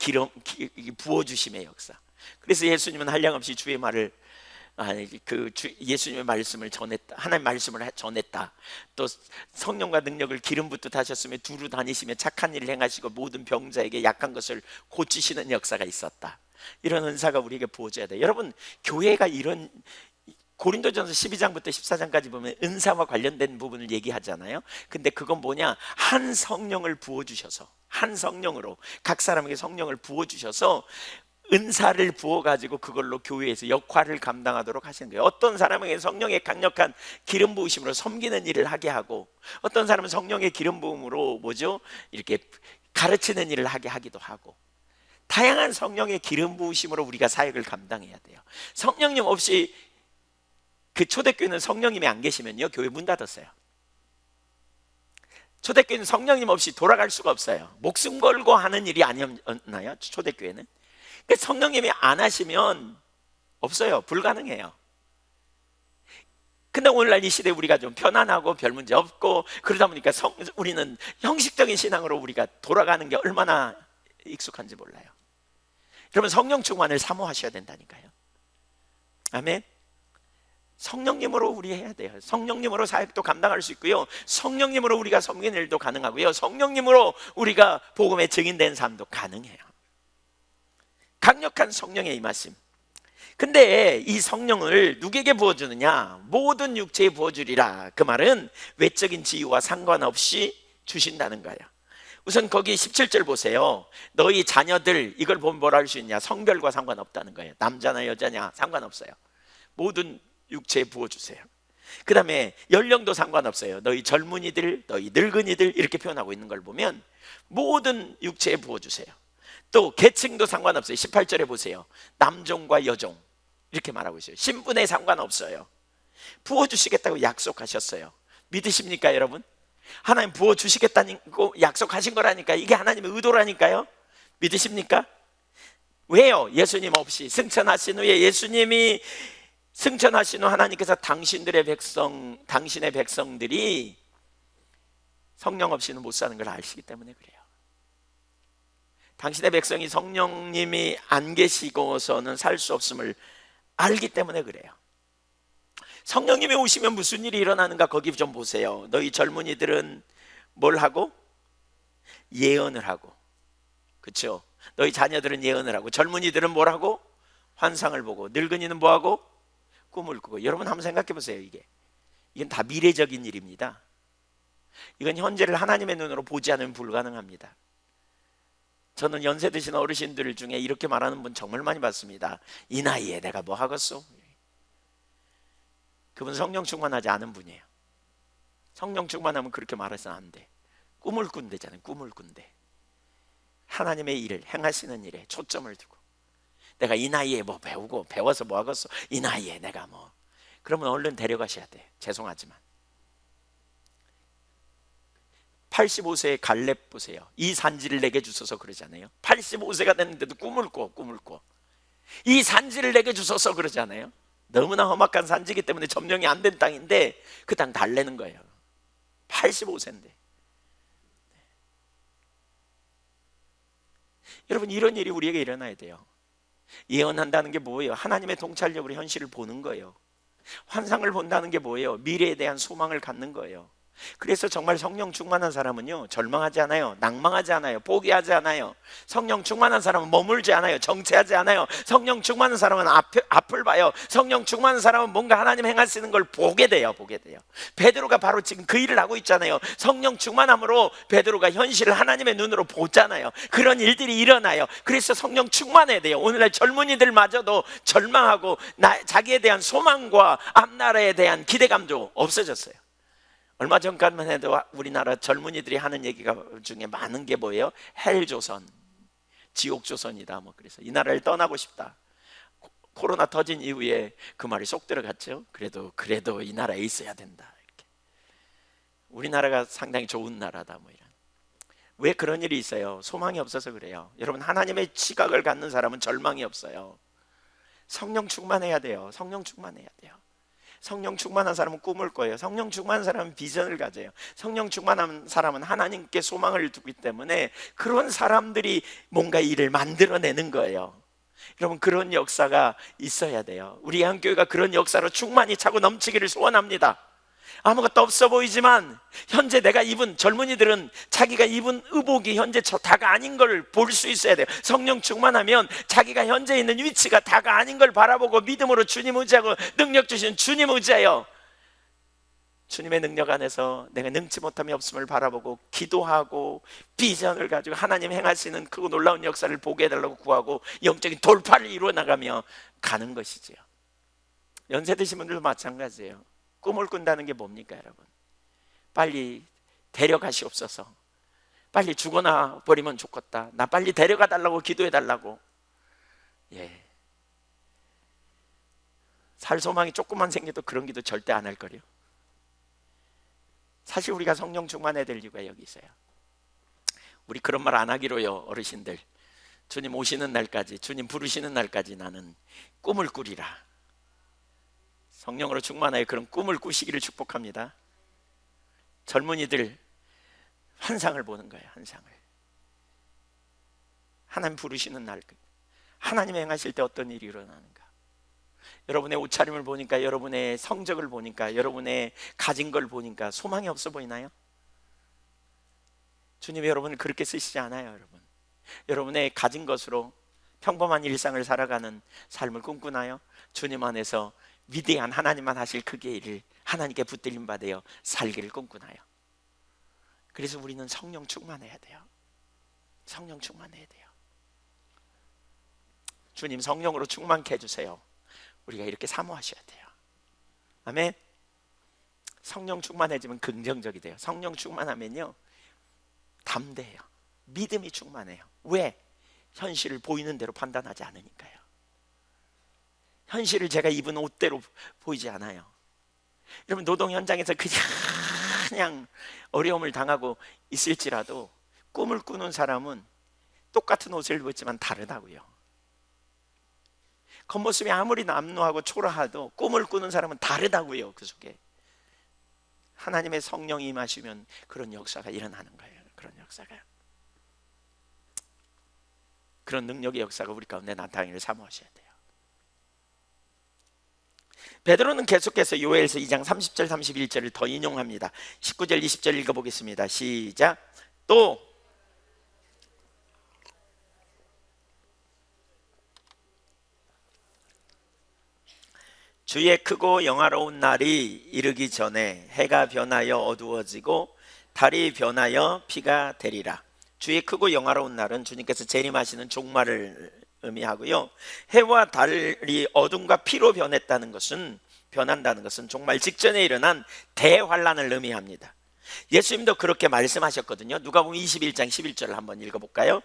부어주심의 역사. 그래서 예수님은 한량없이 주의 말을 예수님의 말씀을 전했다. 하나님의 말씀을 전했다. 또 성령과 능력을 기름 붓듯 하셨으며 두루 다니시며 착한 일을 행하시고 모든 병자에게 약한 것을 고치시는 역사가 있었다. 이런 은사가 우리에게 부어져야 돼요. 여러분, 교회가 이런 고린도전서 12장부터 14장까지 보면 은사와 관련된 부분을 얘기하잖아요. 근데 그건 뭐냐? 한 성령을 부어주셔서, 한 성령으로 각 사람에게 성령을 부어주셔서 은사를 부어가지고 그걸로 교회에서 역할을 감당하도록 하시는 거예요. 어떤 사람에게 성령의 강력한 기름 부으심으로 섬기는 일을 하게 하고, 어떤 사람은 성령의 기름 부음으로 이렇게 가르치는 일을 하게 하기도 하고, 다양한 성령의 기름 부으심으로 우리가 사역을 감당해야 돼요. 성령님 없이 그 초대교회는 성령님이 안 계시면요, 교회 문 닫았어요. 초대교회는 성령님 없이 돌아갈 수가 없어요. 목숨 걸고 하는 일이 아니었나요? 초대교회는. 그러니까 성령님이 안 하시면 없어요. 불가능해요. 근데 오늘날 이 시대에 우리가 좀 편안하고 별 문제 없고 그러다 보니까 우리는 형식적인 신앙으로 우리가 돌아가는 게 얼마나 익숙한지 몰라요. 여러분, 성령 충만을 사모하셔야 된다니까요. 아멘. 성령님으로 우리 해야 돼요. 성령님으로 사역도 감당할 수 있고요, 성령님으로 우리가 섬기는 일도 가능하고요, 성령님으로 우리가 복음의 증인된 삶도 가능해요. 강력한 성령의 임하심. 근데 이 성령을 누구에게 부어주느냐? 모든 육체에 부어주리라. 그 말은 외적인 지위와 상관없이 주신다는 거예요. 우선 거기 17절 보세요. 너희 자녀들, 이걸 보면 뭐라 할 수 있냐? 성별과 상관없다는 거예요. 남자나 여자냐 상관없어요. 모든 육체에 부어주세요. 그 다음에 연령도 상관없어요. 너희 젊은이들, 너희 늙은이들, 이렇게 표현하고 있는 걸 보면 모든 육체에 부어주세요. 또 계층도 상관없어요. 18절에 보세요. 남종과 여종, 이렇게 말하고 있어요. 신분에 상관없어요. 부어주시겠다고 약속하셨어요. 믿으십니까 여러분? 하나님 부어주시겠다는 거 약속하신 거라니까. 이게 하나님의 의도라니까요. 믿으십니까? 왜요? 예수님 없이 승천하신 후에, 예수님이 승천하신 후 하나님께서 당신의 백성들이 성령 없이는 못 사는 걸 아시기 때문에 그래요. 당신의 백성이 성령님이 안 계시고서는 살 수 없음을 알기 때문에 그래요. 성령님이 오시면 무슨 일이 일어나는가 거기 좀 보세요. 너희 젊은이들은 뭘 하고? 예언을 하고, 그렇죠? 너희 자녀들은 예언을 하고, 젊은이들은 뭘 하고? 환상을 보고, 늙은이는 뭐 하고? 꿈을 꾸고. 여러분 한번 생각해 보세요. 이건 다 미래적인 일입니다. 이건 현재를 하나님의 눈으로 보지 않으면 불가능합니다. 저는 연세 드신 어르신들 중에 이렇게 말하는 분 정말 많이 봤습니다. 이 나이에 내가 뭐 하겠소? 그분 성령 충만하지 않은 분이에요. 성령 충만하면 그렇게 말해서는 안 돼. 꿈을 꾼대잖아요. 꿈을 꾼대. 하나님의 일을 행하시는 일에 초점을 두고, 내가 이 나이에 뭐 배우고 배워서 뭐 하겠어? 이 나이에 내가 뭐. 그러면 얼른 데려가셔야 돼. 죄송하지만 85세의 갈렙 보세요. 이 산지를 내게 주소서 그러잖아요. 85세가 됐는데도 꿈을 꿔. 이 산지를 내게 주소서 그러잖아요. 너무나 험악한 산지이기 때문에 점령이 안 된 땅인데 그 땅 달래는 거예요. 85세인데. 여러분, 이런 일이 우리에게 일어나야 돼요. 예언한다는 게 뭐예요? 하나님의 통찰력으로 현실을 보는 거예요. 환상을 본다는 게 뭐예요? 미래에 대한 소망을 갖는 거예요. 그래서 정말 성령 충만한 사람은요, 절망하지 않아요. 낭망하지 않아요. 포기하지 않아요. 성령 충만한 사람은 머물지 않아요. 정체하지 않아요. 성령 충만한 사람은 앞을 봐요. 성령 충만한 사람은 뭔가 하나님 행하시는 걸 보게 돼요. 베드로가 바로 지금 그 일을 하고 있잖아요. 성령 충만함으로 베드로가 현실을 하나님의 눈으로 보잖아요. 그런 일들이 일어나요. 그래서 성령 충만해야 돼요. 오늘날 젊은이들마저도 절망하고 자기에 대한 소망과 앞나라에 대한 기대감도 없어졌어요. 얼마 전까지만 해도 우리나라 젊은이들이 하는 얘기가 중에 많은 게 뭐예요? 헬조선, 지옥조선이다. 뭐 그래서 이 나라를 떠나고 싶다. 코로나 터진 이후에 그 말이 쏙 들어갔죠. 그래도 이 나라에 있어야 된다. 이렇게. 우리나라가 상당히 좋은 나라다. 뭐 이런. 왜 그런 일이 있어요? 소망이 없어서 그래요. 여러분, 하나님의 지각을 갖는 사람은 절망이 없어요. 성령 충만해야 돼요. 성령 충만해야 돼요. 성령 충만한 사람은 꿈을 꿔요. 성령 충만한 사람은 비전을 가져요. 성령 충만한 사람은 하나님께 소망을 두기 때문에 그런 사람들이 뭔가 일을 만들어내는 거예요. 여러분, 그런 역사가 있어야 돼요. 우리 한교회가 그런 역사로 충만히 차고 넘치기를 소원합니다. 아무것도 없어 보이지만 현재 내가 입은, 젊은이들은 자기가 입은 의복이 현재 저 다가 아닌 걸 볼 수 있어야 돼요. 성령 충만하면 자기가 현재 있는 위치가 다가 아닌 걸 바라보고 믿음으로 주님 의지하고, 능력 주신 주님 의지하여 주님의 능력 안에서 내가 능치 못함이 없음을 바라보고 기도하고 비전을 가지고 하나님 행하시는 그 놀라운 역사를 보게 해달라고 구하고 영적인 돌파를 이루어 나가며 가는 것이지요. 연세 드신 분들도 마찬가지예요. 꿈을 꾼다는 게 뭡니까 여러분? 빨리 데려가시옵소서. 빨리 죽어나 버리면 좋겠다. 나 빨리 데려가 달라고 기도해 달라고. 살 소망이 조금만 생겨도 그런 기도 절대 안 할 거래요. 사실 우리가 성령 충만해야 될 이유가 여기 있어요. 우리 그런 말 안 하기로요, 어르신들. 주님 오시는 날까지, 주님 부르시는 날까지 나는 꿈을 꾸리라. 성령으로 충만하여 그런 꿈을 꾸시기를 축복합니다. 젊은이들 환상을 보는 거예요. 환상을. 하나님 부르시는 날, 하나님 행하실 때 어떤 일이 일어나는가. 여러분의 옷차림을 보니까, 여러분의 성적을 보니까, 여러분의 가진 걸 보니까 소망이 없어 보이나요? 주님이 여러분을 그렇게 쓰시지 않아요. 여러분, 여러분의 가진 것으로 평범한 일상을 살아가는 삶을 꿈꾸나요? 주님 안에서 위대한 하나님만 하실 크기의 일을 하나님께 붙들림 받아 살기를 꿈꾸나요? 그래서 우리는 성령 충만해야 돼요. 성령 충만해야 돼요. 주님 성령으로 충만케 해주세요. 우리가 이렇게 사모하셔야 돼요. 아멘. 성령 충만해지면 긍정적이 돼요. 성령 충만하면요 담대해요. 믿음이 충만해요. 왜? 현실을 보이는 대로 판단하지 않으니까요. 현실을 제가 입은 옷대로 보이지 않아요. 여러분, 노동 현장에서 그냥 어려움을 당하고 있을지라도 꿈을 꾸는 사람은 똑같은 옷을 입었지만 다르다고요. 겉모습이 아무리 남루하고 초라해도 꿈을 꾸는 사람은 다르다고요. 그 속에 하나님의 성령이 임하시면 그런 역사가 일어나는 거예요. 그런 역사가, 그런 능력의 역사가 우리 가운데 나타나기를 사모하셔야 돼요. 베드로는 계속해서 요엘서 2장 30절 31절을 더 인용합니다. 19절 20절 읽어보겠습니다. 시작. 또 주의 크고 영화로운 날이 이르기 전에 해가 변하여 어두워지고 달이 변하여 피가 되리라. 주의 크고 영화로운 날은 주님께서 재림하시는 종말을 의미하고요, 해와 달이 어둠과 피로 변한다는 것은 종말 직전에 일어난 대환란을 의미합니다. 예수님도 그렇게 말씀하셨거든요. 누가복음 21장 11절을 한번 읽어볼까요?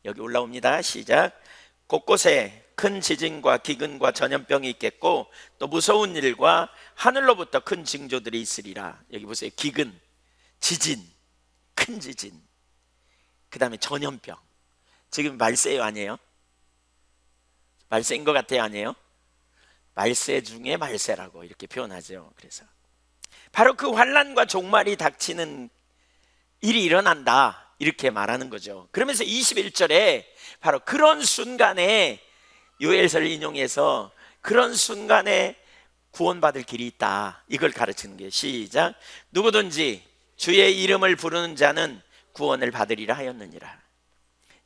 여기 올라옵니다. 시작. 곳곳에 큰 지진과 기근과 전염병이 있겠고 또 무서운 일과 하늘로부터 큰 징조들이 있으리라. 여기 보세요. 기근, 지진, 큰 지진, 그 다음에 전염병. 지금 말세요 아니에요? 말세인 것 같아요 아니에요? 말세 중에 말세라고 이렇게 표현하죠. 그래서 바로 그 환난과 종말이 닥치는 일이 일어난다 이렇게 말하는 거죠. 그러면서 21절에 바로 그런 순간에 요엘서를 인용해서 그런 순간에 구원받을 길이 있다 이걸 가르치는 게, 시작. 누구든지 주의 이름을 부르는 자는 구원을 받으리라 하였느니라.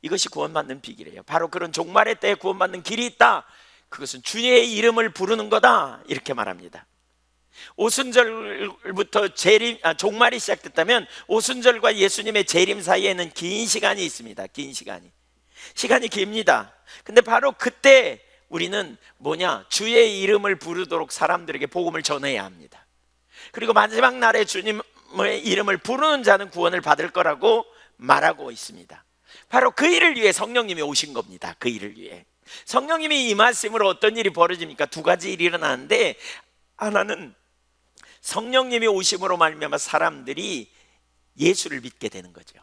이것이 구원받는 비결이에요. 바로 그런 종말의 때에 구원받는 길이 있다. 그것은 주의 이름을 부르는 거다 이렇게 말합니다. 오순절부터 종말이 시작됐다면 오순절과 예수님의 재림 사이에는 긴 시간이 있습니다. 긴 시간이 깁니다. 근데 바로 그때 우리는 주의 이름을 부르도록 사람들에게 복음을 전해야 합니다. 그리고 마지막 날에 주님의 이름을 부르는 자는 구원을 받을 거라고 말하고 있습니다. 바로 그 일을 위해 성령님이 오신 겁니다. 그 일을 위해 성령님이 임하심으로 어떤 일이 벌어집니까? 두 가지 일이 일어나는데, 하나는 성령님이 오심으로 말미암아 사람들이 예수를 믿게 되는 거죠.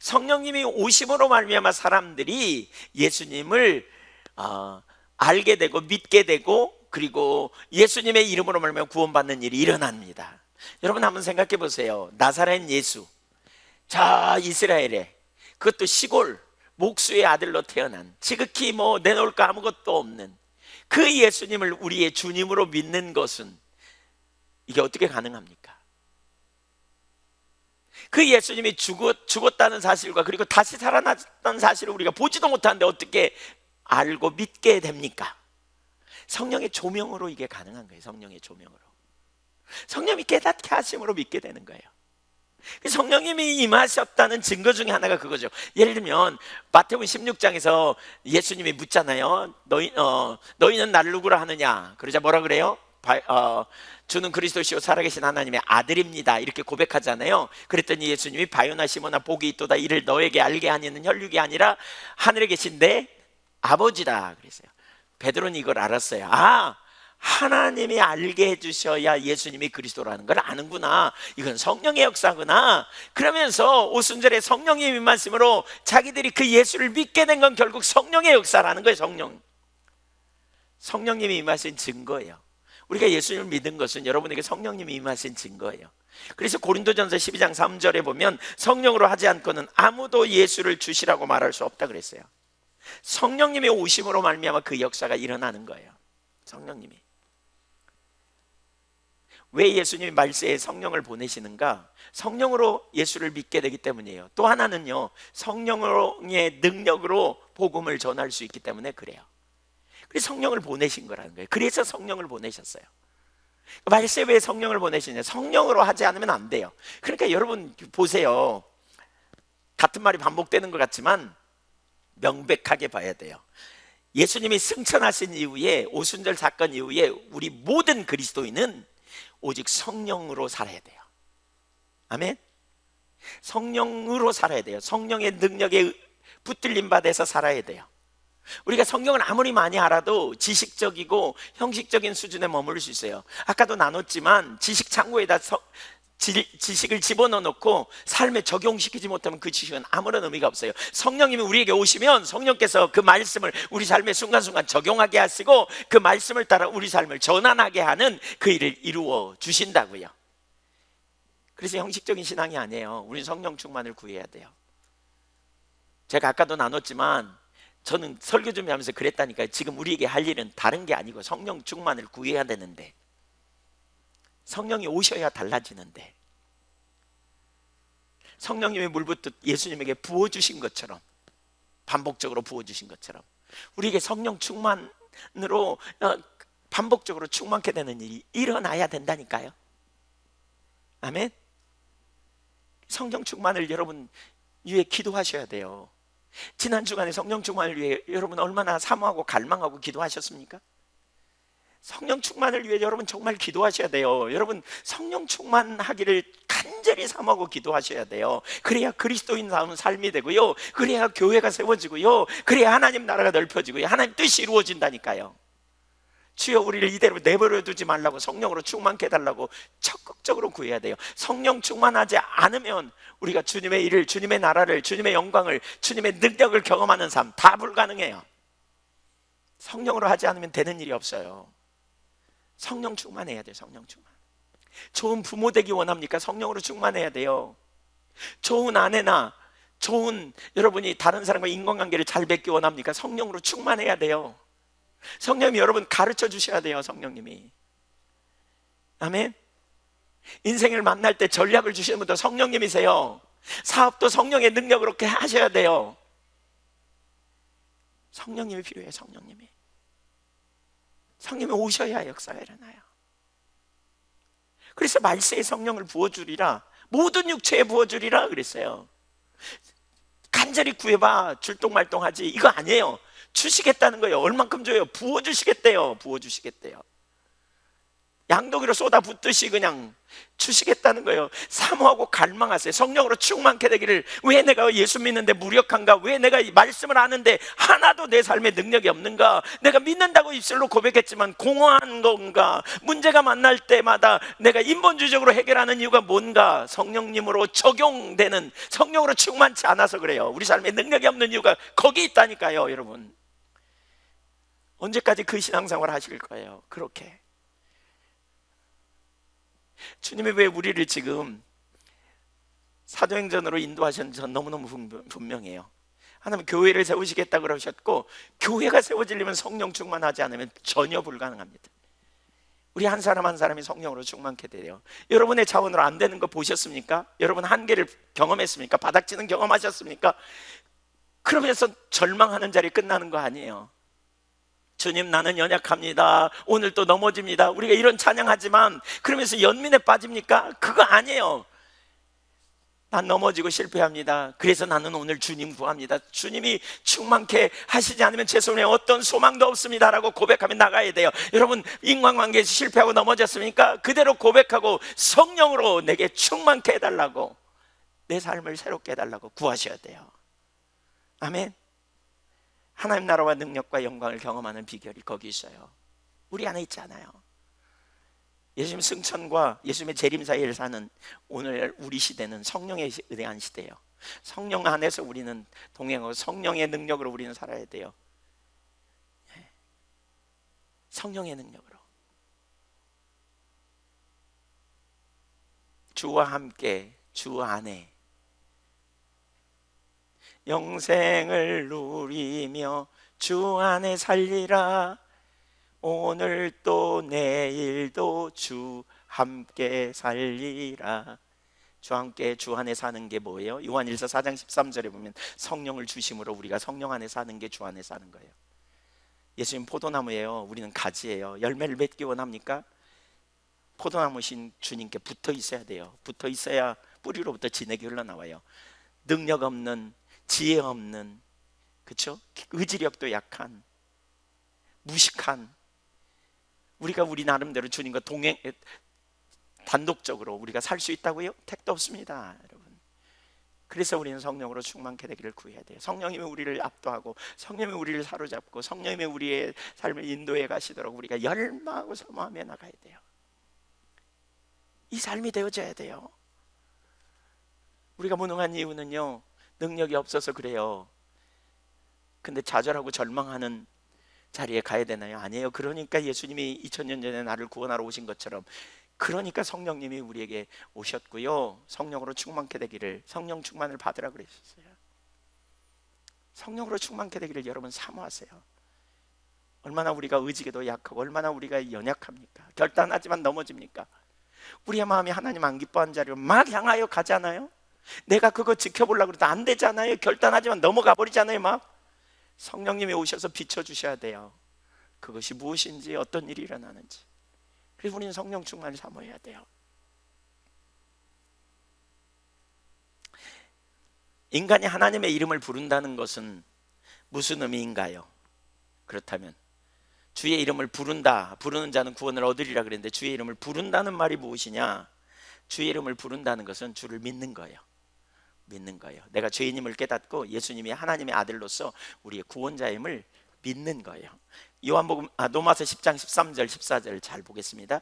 성령님이 오심으로 말미암아 사람들이 예수님을 알게 되고 믿게 되고, 그리고 예수님의 이름으로 말미암아 구원받는 일이 일어납니다. 여러분 한번 생각해 보세요. 나사렛 예수, 자 이스라엘에, 그것도 시골 목수의 아들로 태어난, 지극히 내놓을 거 아무것도 없는 그 예수님을 우리의 주님으로 믿는 것은 이게 어떻게 가능합니까? 그 예수님이 죽었다는 사실과 그리고 다시 살아났다는 사실을 우리가 보지도 못하는데 어떻게 알고 믿게 됩니까? 성령의 조명으로 이게 가능한 거예요. 성령의 조명으로, 성령이 깨닫게 하심으로 믿게 되는 거예요. 성령님이 임하셨다는 증거 중에 하나가 그거죠. 예를 들면 마태복음 16장에서 예수님이 묻잖아요. 너희는 나를 누구라 하느냐? 그러자 뭐라 그래요? 주는 그리스도시요 살아계신 하나님의 아들입니다 이렇게 고백하잖아요. 그랬더니 예수님이 바요나 시모나 복이 있도다. 이를 너에게 알게 하니는 혈육이 아니라 하늘에 계신 내 아버지다 그랬어요. 베드로는 이걸 알았어요. 하나님이 알게 해주셔야 예수님이 그리스도라는 걸 아는구나, 이건 성령의 역사구나, 그러면서 오순절에 성령의 임하심으로 자기들이 그 예수를 믿게 된 건 결국 성령의 역사라는 거예요. 성령님이 임하신 증거예요. 우리가 예수님을 믿은 것은 여러분에게 성령님이 임하신 증거예요. 그래서 고린도전서 12장 3절에 보면 성령으로 하지 않고는 아무도 예수를 주시라고 말할 수 없다 그랬어요. 성령님의 오심으로 말미암아 그 역사가 일어나는 거예요. 성령님이. 왜 예수님이 말세에 성령을 보내시는가? 성령으로 예수를 믿게 되기 때문이에요. 또 하나는요, 성령의 능력으로 복음을 전할 수 있기 때문에 그래요. 그래서 성령을 보내신 거라는 거예요. 그래서 성령을 보내셨어요. 말세 왜 성령을 보내시냐? 성령으로 하지 않으면 안 돼요. 그러니까 여러분 보세요. 같은 말이 반복되는 것 같지만 명백하게 봐야 돼요. 예수님이 승천하신 이후에, 오순절 사건 이후에 우리 모든 그리스도인은 오직 성령으로 살아야 돼요. 아멘. 성령으로 살아야 돼요. 성령의 능력에 붙들림 받아서 살아야 돼요. 우리가 성경을 아무리 많이 알아도 지식적이고 형식적인 수준에 머무를 수 있어요. 아까도 나눴지만 지식 창고에다 지식을 집어넣어 놓고 삶에 적용시키지 못하면 그 지식은 아무런 의미가 없어요. 성령님이 우리에게 오시면 성령께서 그 말씀을 우리 삶에 순간순간 적용하게 하시고 그 말씀을 따라 우리 삶을 전환하게 하는 그 일을 이루어 주신다고요. 그래서 형식적인 신앙이 아니에요. 우리 성령 충만을 구해야 돼요. 제가 아까도 나눴지만 저는 설교 준비하면서 그랬다니까요. 지금 우리에게 할 일은 다른 게 아니고 성령 충만을 구해야 되는데, 성령이 오셔야 달라지는데, 성령님의 물붓듯 예수님에게 부어주신 것처럼, 반복적으로 부어주신 것처럼 우리에게 성령 충만으로 반복적으로 충만케 되는 일이 일어나야 된다니까요. 아멘. 성령 충만을 여러분 위해 기도하셔야 돼요. 지난 주간에 성령 충만을 위해 여러분 얼마나 사모하고 갈망하고 기도하셨습니까? 성령 충만을 위해 여러분 정말 기도하셔야 돼요. 여러분 성령 충만하기를 간절히 사모하고 기도하셔야 돼요. 그래야 그리스도인다운 삶이 되고요, 그래야 교회가 세워지고요, 그래야 하나님 나라가 넓혀지고요, 하나님 뜻이 이루어진다니까요. 주여 우리를 이대로 내버려 두지 말라고 성령으로 충만케 해달라고 적극적으로 구해야 돼요. 성령 충만하지 않으면 우리가 주님의 일을, 주님의 나라를, 주님의 영광을, 주님의 능력을 경험하는 삶 다 불가능해요. 성령으로 하지 않으면 되는 일이 없어요. 성령 충만해야 돼요. 성령 충만. 좋은 부모 되기 원합니까? 성령으로 충만해야 돼요. 좋은 아내나 좋은 여러분이 다른 사람과 인간관계를 잘 맺기 원합니까? 성령으로 충만해야 돼요. 성령님이 여러분 가르쳐 주셔야 돼요. 성령님이. 아멘. 인생을 만날 때 전략을 주시는 분도 성령님이세요. 사업도 성령의 능력으로 이렇게 하셔야 돼요. 성령님이 필요해요. 성령님이. 성령님이 오셔야 역사가 일어나요. 그래서 말세에 성령을 부어주리라, 모든 육체에 부어주리라 그랬어요. 간절히 구해봐 줄똥말똥하지 이거 아니에요. 주시겠다는 거예요. 얼만큼 줘요? 부어주시겠대요. 부어주시겠대요. 양동이로 쏟아붓듯이 그냥 주시겠다는 거예요. 사모하고 갈망하세요. 성령으로 충만케 되기를. 왜 내가 예수 믿는데 무력한가? 왜 내가 이 말씀을 아는데 하나도 내 삶에 능력이 없는가? 내가 믿는다고 입술로 고백했지만 공허한 건가? 문제가 만날 때마다 내가 인본주의적으로 해결하는 이유가 뭔가? 성령님으로 적용되는, 성령으로 충만치 않아서 그래요. 우리 삶에 능력이 없는 이유가 거기 있다니까요. 여러분 언제까지 그 신앙생활 하실 거예요? 그렇게 주님이 왜 우리를 지금 사도행전으로 인도하셨는지 전 너무너무 분명해요. 하나님 교회를 세우시겠다 그러셨고, 교회가 세워지려면 성령 충만하지 않으면 전혀 불가능합니다. 우리 한 사람 한 사람이 성령으로 충만케 돼요. 여러분의 자원으로 안 되는 거 보셨습니까? 여러분 한계를 경험했습니까? 바닥치는 경험하셨습니까? 그러면서 절망하는 자리 끝나는 거 아니에요. 주님 나는 연약합니다. 오늘 또 넘어집니다. 우리가 이런 찬양하지만 그러면서 연민에 빠집니까? 그거 아니에요. 난 넘어지고 실패합니다. 그래서 나는 오늘 주님 구합니다. 주님이 충만케 하시지 않으면 제 손에 어떤 소망도 없습니다 라고 고백하며 나가야 돼요. 여러분 인간관계에서 실패하고 넘어졌습니까? 그대로 고백하고 성령으로 내게 충만케 해달라고, 내 삶을 새롭게 해달라고 구하셔야 돼요. 아멘. 하나님 나라와 능력과 영광을 경험하는 비결이 거기 있어요. 우리 안에 있지 않아요? 예수님 승천과 예수님의 재림 사이를 사는 오늘 우리 시대는 성령에 의한 시대예요. 성령 안에서 우리는 동행하고 성령의 능력으로 우리는 살아야 돼요. 성령의 능력으로 주와 함께 주 안에 영생을 누리며 주 안에 살리라. 오늘도 내일도 주 함께 살리라. 주 함께 주 안에 사는 게 뭐예요? 요한일서 4장 13절에 보면 성령을 주심으로 우리가 성령 안에 사는 게 주 안에 사는 거예요. 예수님 포도나무예요. 우리는 가지예요. 열매를 맺기 원합니까? 포도나무신 주님께 붙어 있어야 돼요. 붙어 있어야 뿌리로부터 진액이 흘러나와요. 능력 없는, 지혜 없는, 그렇죠? 의지력도 약한, 무식한 우리가 우리 나름대로 주님과 동행 단독적으로 우리가 살 수 있다고요? 택도 없습니다, 여러분. 그래서 우리는 성령으로 충만케 되기를 구해야 돼요. 성령님이 우리를 압도하고 성령님이 우리를 사로잡고 성령님이 우리의 삶을 인도해 가시도록 우리가 열망하고 사모하며 나가야 돼요. 이 삶이 되어져야 돼요. 우리가 무능한 이유는요, 능력이 없어서 그래요. 근데 좌절하고 절망하는 자리에 가야 되나요? 아니에요. 그러니까 예수님이 2000년 전에 나를 구원하러 오신 것처럼, 그러니까 성령님이 우리에게 오셨고요, 성령으로 충만케 되기를, 성령 충만을 받으라 그러셨어요. 성령으로 충만케 되기를 여러분 사모하세요. 얼마나 우리가 의지에도 약하고 얼마나 우리가 연약합니까? 결단하지만 넘어집니까? 우리의 마음이 하나님 안 기뻐하는 자리로 막 향하여 가잖아요. 내가 그거 지켜보려고 해도 안 되잖아요. 결단하지만 넘어가 버리잖아요. 막 성령님이 오셔서 비춰주셔야 돼요. 그것이 무엇인지, 어떤 일이 일어나는지. 그래서 우리는 성령 충만을 사모해야 돼요. 인간이 하나님의 이름을 부른다는 것은 무슨 의미인가요? 그렇다면 주의 이름을 부른다, 부르는 자는 구원을 얻으리라 그랬는데 주의 이름을 부른다는 말이 무엇이냐? 주의 이름을 부른다는 것은 주를 믿는 거예요. 믿는 거예요. 내가 죄인임을 깨닫고 예수님이 하나님의 아들로서 우리의 구원자임을 믿는 거예요. 노마서 10장 13절 14절 잘 보겠습니다.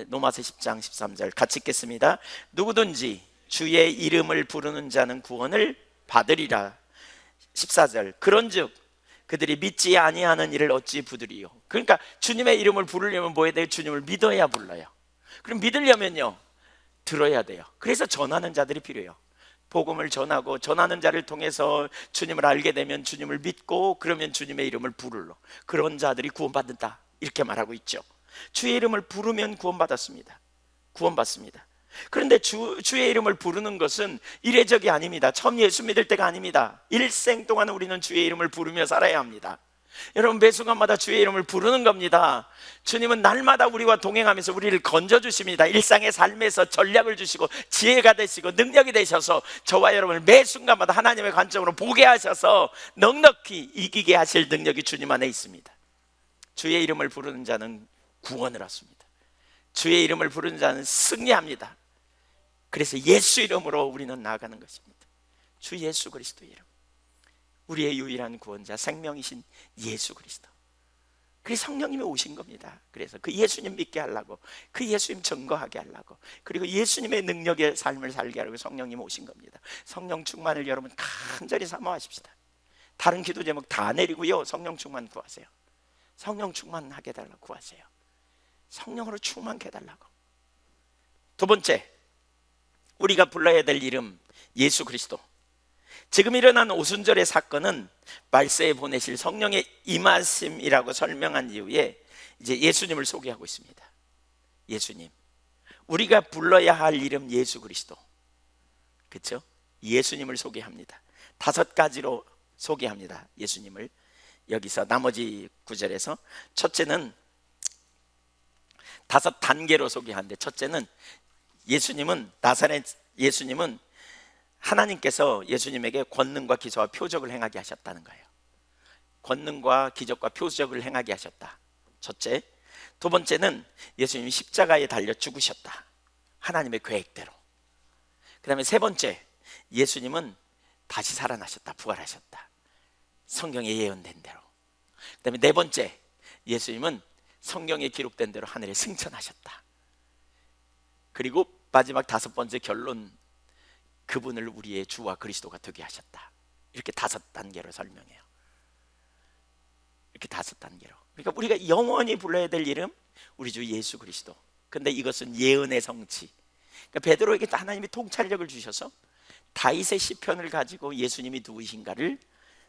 노마서 10장 13절 같이 읽겠습니다. 누구든지 주의 이름을 부르는 자는 구원을 받으리라. 14절 그런즉 그들이 믿지 아니하는 일을 어찌 부르리요. 그러니까 주님의 이름을 부르려면 뭐 해야 돼요? 주님을 믿어야 불러요. 그럼 믿으려면요, 들어야 돼요. 그래서 전하는 자들이 필요해요. 복음을 전하고 전하는 자를 통해서 주님을 알게 되면 주님을 믿고, 그러면 주님의 이름을 부르러, 그런 자들이 구원받는다, 이렇게 말하고 있죠. 주의 이름을 부르면 구원받았습니다. 구원받습니다. 그런데 주의 이름을 부르는 것은 이례적이 아닙니다. 처음 예수 믿을 때가 아닙니다. 일생 동안 우리는 주의 이름을 부르며 살아야 합니다. 여러분, 매 순간마다 주의 이름을 부르는 겁니다. 주님은 날마다 우리와 동행하면서 우리를 건져주십니다. 일상의 삶에서 전략을 주시고 지혜가 되시고 능력이 되셔서 저와 여러분을 매 순간마다 하나님의 관점으로 보게 하셔서 넉넉히 이기게 하실 능력이 주님 안에 있습니다. 주의 이름을 부르는 자는 구원을 얻습니다. 주의 이름을 부르는 자는 승리합니다. 그래서 예수 이름으로 우리는 나아가는 것입니다. 주 예수 그리스도 이름, 우리의 유일한 구원자, 생명이신 예수 그리스도. 그래서 성령님이 오신 겁니다. 그래서 그 예수님 믿게 하려고, 그 예수님 증거하게 하려고, 그리고 예수님의 능력의 삶을 살게 하려고 성령님 오신 겁니다. 성령 충만을 여러분 간절히 사모하십시다. 다른 기도 제목 다 내리고요, 성령 충만 구하세요. 성령 충만하게 해달라고 구하세요. 성령으로 충만케 해달라고. 두 번째, 우리가 불러야 될 이름 예수 그리스도. 지금 일어난 오순절의 사건은 말세에 보내실 성령의 임하심이라고 설명한 이후에 이제 예수님을 소개하고 있습니다. 예수님, 우리가 불러야 할 이름 예수 그리스도, 그렇죠? 예수님을 소개합니다. 5가지로 소개합니다. 예수님을 여기서 나머지 구절에서 첫째는 5단계로 소개하는데, 첫째는 예수님은 예수님은 하나님께서 예수님에게 권능과 기사와 표적을 행하게 하셨다는 거예요. 권능과 기적과 표적을 행하게 하셨다, 첫째. 두 번째는 예수님이 십자가에 달려 죽으셨다, 하나님의 계획대로. 그 다음에 세 번째, 예수님은 다시 살아나셨다, 부활하셨다, 성경에 예언된 대로. 그 다음에 네 번째, 예수님은 성경에 기록된 대로 하늘에 승천하셨다. 그리고 마지막 다섯 번째 결론, 그분을 우리의 주와 그리스도가 되게 하셨다. 이렇게 다섯 단계로 설명해요. 이렇게 다섯 단계로. 그러니까 우리가 영원히 불러야 될 이름, 우리 주 예수 그리스도. 근데 이것은 예언의 성취. 그러니까 베드로에게 하나님이 통찰력을 주셔서 다윗의 시편을 가지고 예수님이 누구이신가를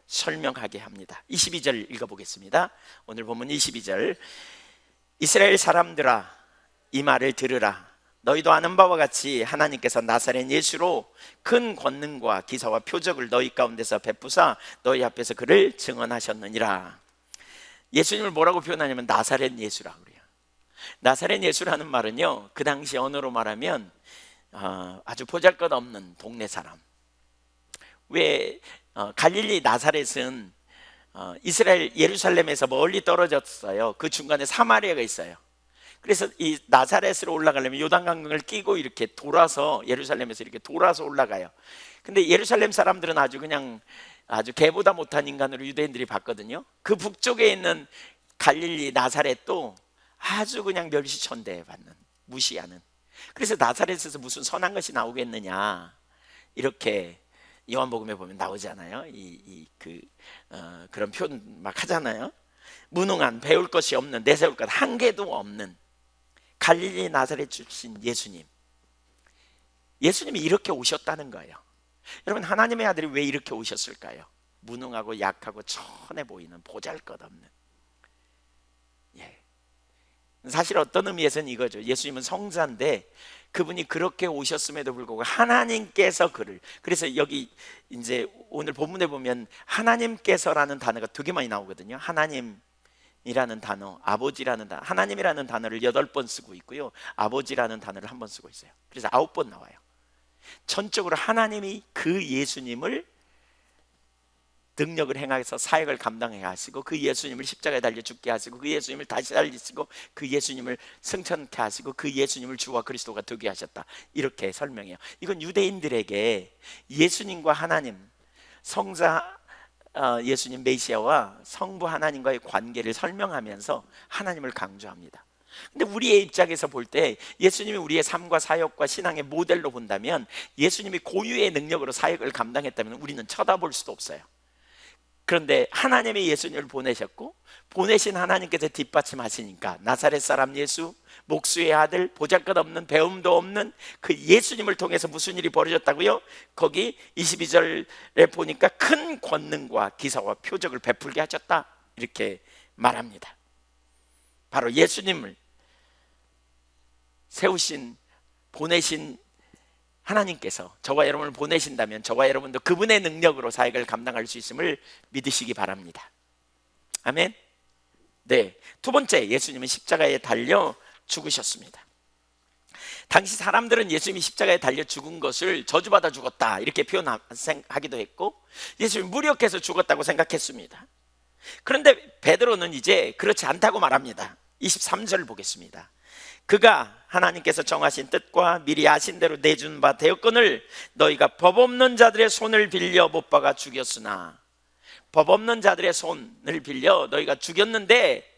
설명하게 합니다. 22절 읽어보겠습니다. 오늘 본문 22절. 이스라엘 사람들아, 이 말을 들으라. 너희도 아는 바와 같이 하나님께서 나사렛 예수로 큰 권능과 기사와 표적을 너희 가운데서 베푸사 너희 앞에서 그를 증언하셨느니라. 예수님을 뭐라고 표현하냐면 나사렛 예수라고 그래요. 나사렛 예수라는 말은요, 그 당시 언어로 말하면 아주 보잘것없는 동네 사람. 왜 갈릴리 나사렛은 이스라엘 예루살렘에서 멀리 떨어졌어요. 그 중간에 사마리아가 있어요. 그래서 이 나사렛으로 올라가려면 요단강을 끼고 이렇게 돌아서, 예루살렘에서 이렇게 돌아서 올라가요. 근데 예루살렘 사람들은 아주 개보다 못한 인간으로 유대인들이 봤거든요. 그 북쪽에 있는 갈릴리 나사렛도 아주 그냥 멸시천대 받는, 무시하는. 그래서 나사렛에서 무슨 선한 것이 나오겠느냐, 이렇게 요한복음에 보면 나오잖아요. 그런 표현 막 하잖아요. 무능한, 배울 것이 없는, 내세울 것 한 개도 없는 갈릴리 나사렛 출신 예수님이 이렇게 오셨다는 거예요. 여러분, 하나님의 아들이 왜 이렇게 오셨을까요? 무능하고 약하고 천해 보이는, 보잘것없는. 사실 어떤 의미에서는 이거죠. 예수님은 성자인데 그분이 그렇게 오셨음에도 불구하고 하나님께서 그를, 그래서 여기 이제 오늘 본문에 보면 하나님께서라는 단어가 되게 많이 나오거든요. 하나님이라는 단어, 아버지라는 단어, 하나님이라는 단어를 8번 쓰고 있고요, 아버지라는 단어를 1번 쓰고 있어요. 그래서 9번 나와요. 전적으로 하나님이 그 예수님을 능력을 행하셔서 사역을 감당해 하시고, 그 예수님을 십자가에 달려 죽게 하시고, 그 예수님을 다시 살리시고, 그 예수님을 승천케 하시고, 그 예수님을 주와 그리스도가 되게 하셨다. 이렇게 설명해요. 이건 유대인들에게 예수님과 하나님, 성자 예수님 메시아와 성부 하나님과의 관계를 설명하면서 하나님을 강조합니다. 근데 우리의 입장에서 볼 때 예수님이 우리의 삶과 사역과 신앙의 모델로 본다면, 예수님이 고유의 능력으로 사역을 감당했다면 우리는 쳐다볼 수도 없어요. 그런데 하나님이 예수님을 보내셨고, 보내신 하나님께서 뒷받침하시니까 나사렛 사람 예수, 목수의 아들, 보잘것없는, 배움도 없는 그 예수님을 통해서 무슨 일이 벌어졌다고요? 거기 22절에 보니까 큰 권능과 기사와 표적을 베풀게 하셨다, 이렇게 말합니다. 바로 예수님을 세우신, 보내신 하나님께서 저와 여러분을 보내신다면 저와 여러분도 그분의 능력으로 사역을 감당할 수 있음을 믿으시기 바랍니다. 아멘. 네, 두 번째, 예수님은 십자가에 달려 죽으셨습니다. 당시 사람들은 예수님이 십자가에 달려 죽은 것을 저주받아 죽었다, 이렇게 표현하기도 했고, 예수님이 무력해서 죽었다고 생각했습니다. 그런데 베드로는 이제 그렇지 않다고 말합니다. 23절 보겠습니다. 그가 하나님께서 정하신 뜻과 미리 아신 대로 내준 바 되었거늘 너희가 법 없는 자들의 손을 빌려 못 박아 죽였으나, 법 없는 자들의 손을 빌려 너희가 죽였는데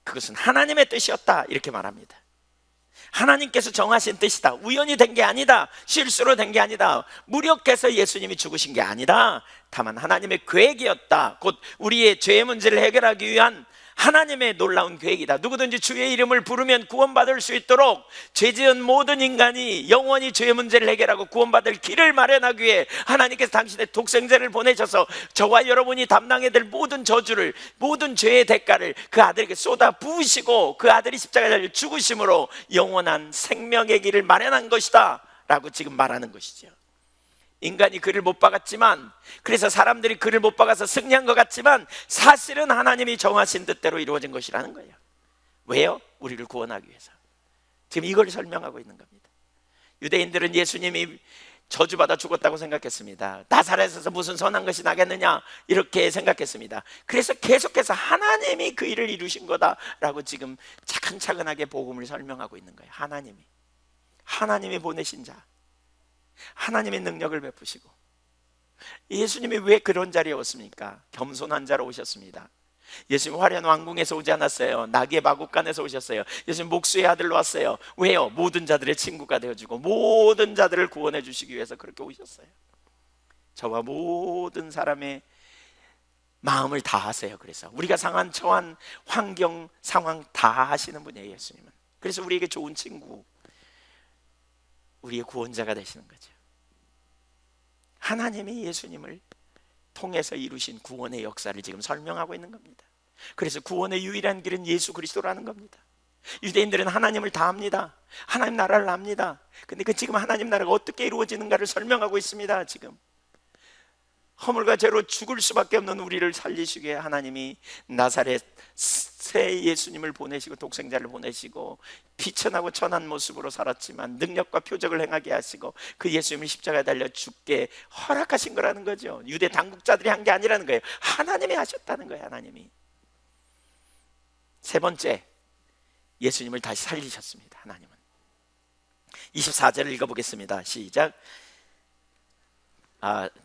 그것은 하나님의 뜻이었다, 이렇게 말합니다. 하나님께서 정하신 뜻이다. 우연히 된 게 아니다. 실수로 된 게 아니다. 무력해서 예수님이 죽으신 게 아니다. 다만 하나님의 계획이었다. 곧 우리의 죄의 문제를 해결하기 위한 하나님의 놀라운 계획이다. 누구든지 주의 이름을 부르면 구원받을 수 있도록 죄지은 모든 인간이 영원히 죄의 문제를 해결하고 구원받을 길을 마련하기 위해 하나님께서 당신의 독생자를 보내셔서 저와 여러분이 담당해야 될 모든 저주를, 모든 죄의 대가를 그 아들에게 쏟아 부으시고 그 아들이 십자가에 달려 죽으심으로 영원한 생명의 길을 마련한 것이다 라고 지금 말하는 것이죠. 인간이 그를 못 박았지만, 그래서 사람들이 그를 못 박아서 승리한 것 같지만 사실은 하나님이 정하신 뜻대로 이루어진 것이라는 거예요. 왜요? 우리를 구원하기 위해서. 지금 이걸 설명하고 있는 겁니다. 유대인들은 예수님이 저주받아 죽었다고 생각했습니다. 나사렛에서 무슨 선한 것이 나겠느냐, 이렇게 생각했습니다. 그래서 계속해서 하나님이 그 일을 이루신 거다라고 지금 차근차근하게 복음을 설명하고 있는 거예요. 하나님이 보내신 자, 하나님의 능력을 베푸시고. 예수님이 왜 그런 자리에 오십니까? 겸손한 자로 오셨습니다. 예수님 화려한 왕궁에서 오지 않았어요. 나귀의 마구간에서 오셨어요. 예수님 목수의 아들로 왔어요. 왜요? 모든 자들의 친구가 되어주고 모든 자들을 구원해 주시기 위해서 그렇게 오셨어요. 저와 모든 사람의 마음을 다 하세요. 그래서 우리가 상한 처한 환경 상황 다 하시는 분이에요, 예수님은. 그래서 우리에게 좋은 친구, 우리의 구원자가 되시는 거죠. 하나님이 예수님을 통해서 이루신 구원의 역사를 지금 설명하고 있는 겁니다. 그래서 구원의 유일한 길은 예수 그리스도라는 겁니다. 유대인들은 하나님을 다 압니다. 하나님 나라를 압니다. 근데 그 지금 하나님 나라가 어떻게 이루어지는가를 설명하고 있습니다. 지금 허물과 죄로 죽을 수밖에 없는 우리를 살리시기에 하나님이 나사렛 새 예수님을 보내시고 독생자를 보내시고 비천하고 천한 모습으로 살았지만 능력과 표적을 행하게 하시고 그 예수님을 십자가에 달려 죽게 허락하신 거라는 거죠. 유대 당국자들이 한 게 아니라는 거예요. 하나님이 하셨다는 거예요. 하나님이. 세 번째, 예수님을 다시 살리셨습니다. 하나님은. 24절을 읽어보겠습니다. 시작.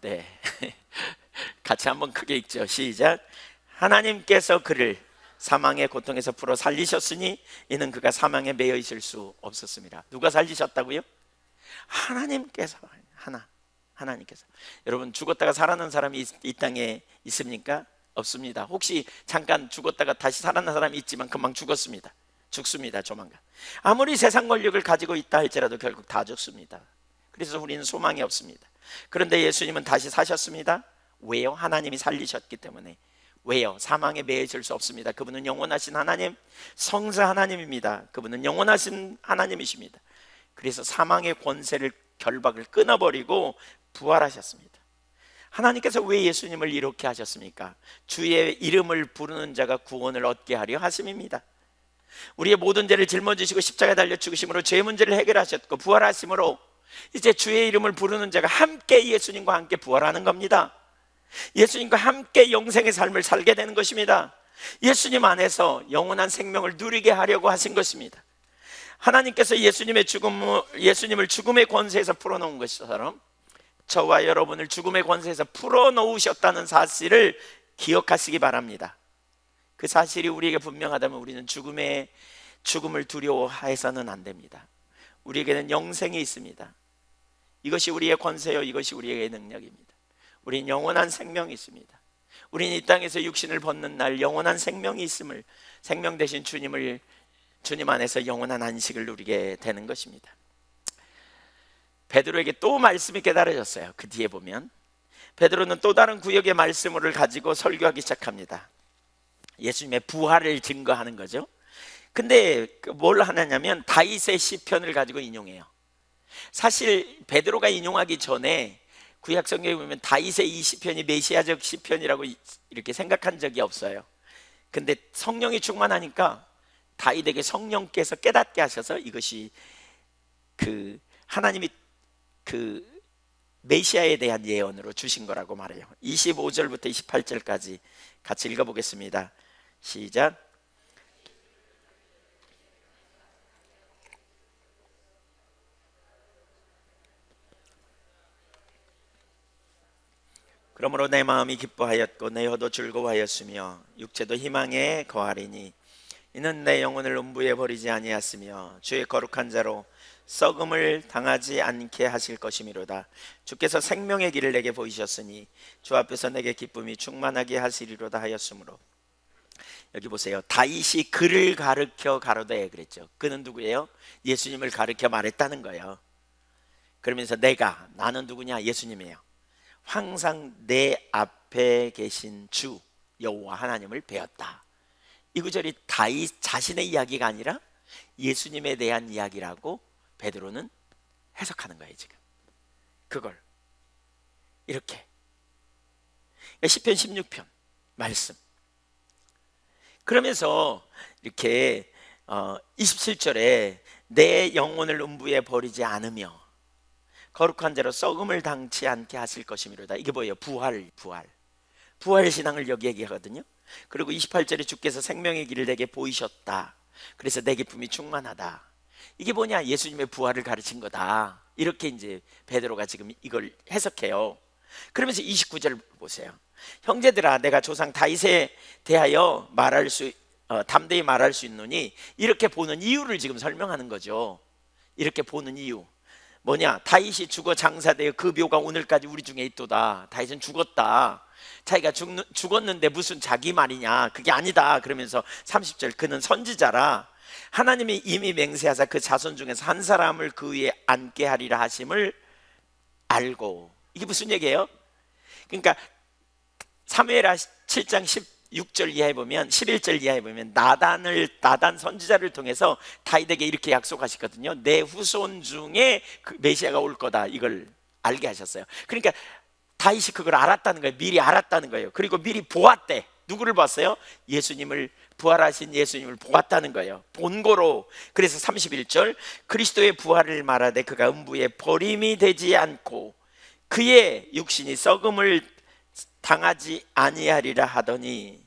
네. 같이 한번 크게 읽죠. 시작. 하나님께서 그를 사망의 고통에서 풀어 살리셨으니 이는 그가 사망에 매여 있을 수 없었습니다. 누가 살리셨다고요? 하나님께서. 하나님께서. 여러분, 죽었다가 살아난 사람이 이 땅에 있습니까? 없습니다. 혹시 잠깐 죽었다가 다시 살아난 사람이 있지만 금방 죽었습니다. 죽습니다. 조만간. 아무리 세상 권력을 가지고 있다 할지라도 결국 다 죽습니다. 그래서 우리는 소망이 없습니다. 그런데 예수님은 다시 사셨습니다. 왜요? 하나님이 살리셨기 때문에. 왜요? 사망에 매여 있을 수 없습니다. 그분은 영원하신 하나님, 성자 하나님입니다. 그분은 영원하신 하나님이십니다. 그래서 사망의 권세를, 결박을 끊어버리고 부활하셨습니다. 하나님께서 왜 예수님을 이렇게 하셨습니까? 주의 이름을 부르는 자가 구원을 얻게 하려 하심입니다. 우리의 모든 죄를 짊어지시고 십자가에 달려 죽으심으로 죄 문제를 해결하셨고 부활하심으로 이제 주의 이름을 부르는 자가 함께 예수님과 함께 부활하는 겁니다. 예수님과 함께 영생의 삶을 살게 되는 것입니다. 예수님 안에서 영원한 생명을 누리게 하려고 하신 것입니다. 하나님께서 예수님을 죽음의 권세에서 풀어놓은 것처럼 저와 여러분을 죽음의 권세에서 풀어놓으셨다는 사실을 기억하시기 바랍니다. 그 사실이 우리에게 분명하다면 우리는 죽음을 두려워해서는 안 됩니다. 우리에게는 영생이 있습니다. 이것이 우리의 권세요, 이것이 우리의 능력입니다. 우리는 영원한 생명이 있습니다. 우리는 이 땅에서 육신을 벗는 날 영원한 생명이 있음을, 생명 되신 주님 안에서 영원한 안식을 누리게 되는 것입니다. 베드로에게 또 말씀이 깨달아졌어요. 그 뒤에 보면 베드로는 또 다른 구역의 말씀을 가지고 설교하기 시작합니다. 예수님의 부활을 증거하는 거죠. 근데 뭘 하냐면 다윗의 시편을 가지고 인용해요. 사실 베드로가 인용하기 전에 구약 성경에 보면 다윗의 이 시편이 메시아적 시편이라고 이렇게 생각한 적이 없어요. 근데 성령이 충만하니까 다윗에게 성령께서 깨닫게 하셔서 이것이 하나님이 메시아에 대한 예언으로 주신 거라고 말해요. 25절부터 28절까지 같이 읽어보겠습니다. 시작. 그러므로 내 마음이 기뻐하였고 내 혀도 즐거워하였으며 육체도 희망에 거하리니 이는 내 영혼을 음부에 버리지 아니하였으며 주의 거룩한 자로 썩음을 당하지 않게 하실 것이미로다. 주께서 생명의 길을 내게 보이셨으니 주 앞에서 내게 기쁨이 충만하게 하시리로다 하였으므로. 여기 보세요. 다윗이 그를 가르쳐 가로되 그랬죠. 그는 누구예요? 예수님을 가르쳐 말했다는 거예요. 그러면서 나는 누구냐? 예수님이에요. 항상 내 앞에 계신 주 여호와 하나님을 배웠다. 이 구절이 다윗 자신의 이야기가 아니라 예수님에 대한 이야기라고 베드로는 해석하는 거예요. 지금 그걸 이렇게 시편 16편 말씀. 그러면서 이렇게 27절에 내 영혼을 음부에 버리지 않으며 거룩한 자로 썩음을 당치 않게 하실 것이미로다. 이게 뭐예요? 부활 신앙을 여기 얘기하거든요. 그리고 28절에 주께서 생명의 길을 내게 보이셨다. 그래서 내 기쁨이 충만하다. 이게 뭐냐? 예수님의 부활을 가르친 거다. 이렇게 이제 베드로가 지금 이걸 해석해요. 그러면서 29절 보세요. 형제들아, 내가 조상 다윗에 대하여 담대히 말할 수 있노니, 이렇게 보는 이유를 지금 설명하는 거죠. 이렇게 보는 이유 뭐냐? 다윗이 죽어 장사되어 그 묘가 오늘까지 우리 중에 있도다. 다윗은 죽었다. 자기가 죽었는데 무슨 자기 말이냐? 그게 아니다. 그러면서 30절, 그는 선지자라 하나님이 이미 맹세하사 그 자손 중에서 한 사람을 그 위에 앉게 하리라 하심을 알고. 이게 무슨 얘기예요? 그러니까 사무엘하 7장 16절 이하에 보면, 11절 이하에 보면 나단 선지자를 통해서 다윗에게 이렇게 약속하시거든요. 내 후손 중에 그 메시아가 올 거다. 이걸 알게 하셨어요. 그러니까 다윗이 그걸 알았다는 거예요. 미리 알았다는 거예요. 그리고 미리 보았대. 누구를 봤어요? 부활하신 예수님을 보았다는 거예요. 본고로. 그래서 31절, 그리스도의 부활을 말하되 그가 음부에 버림이 되지 않고 그의 육신이 썩음을 당하지 아니하리라 하더니,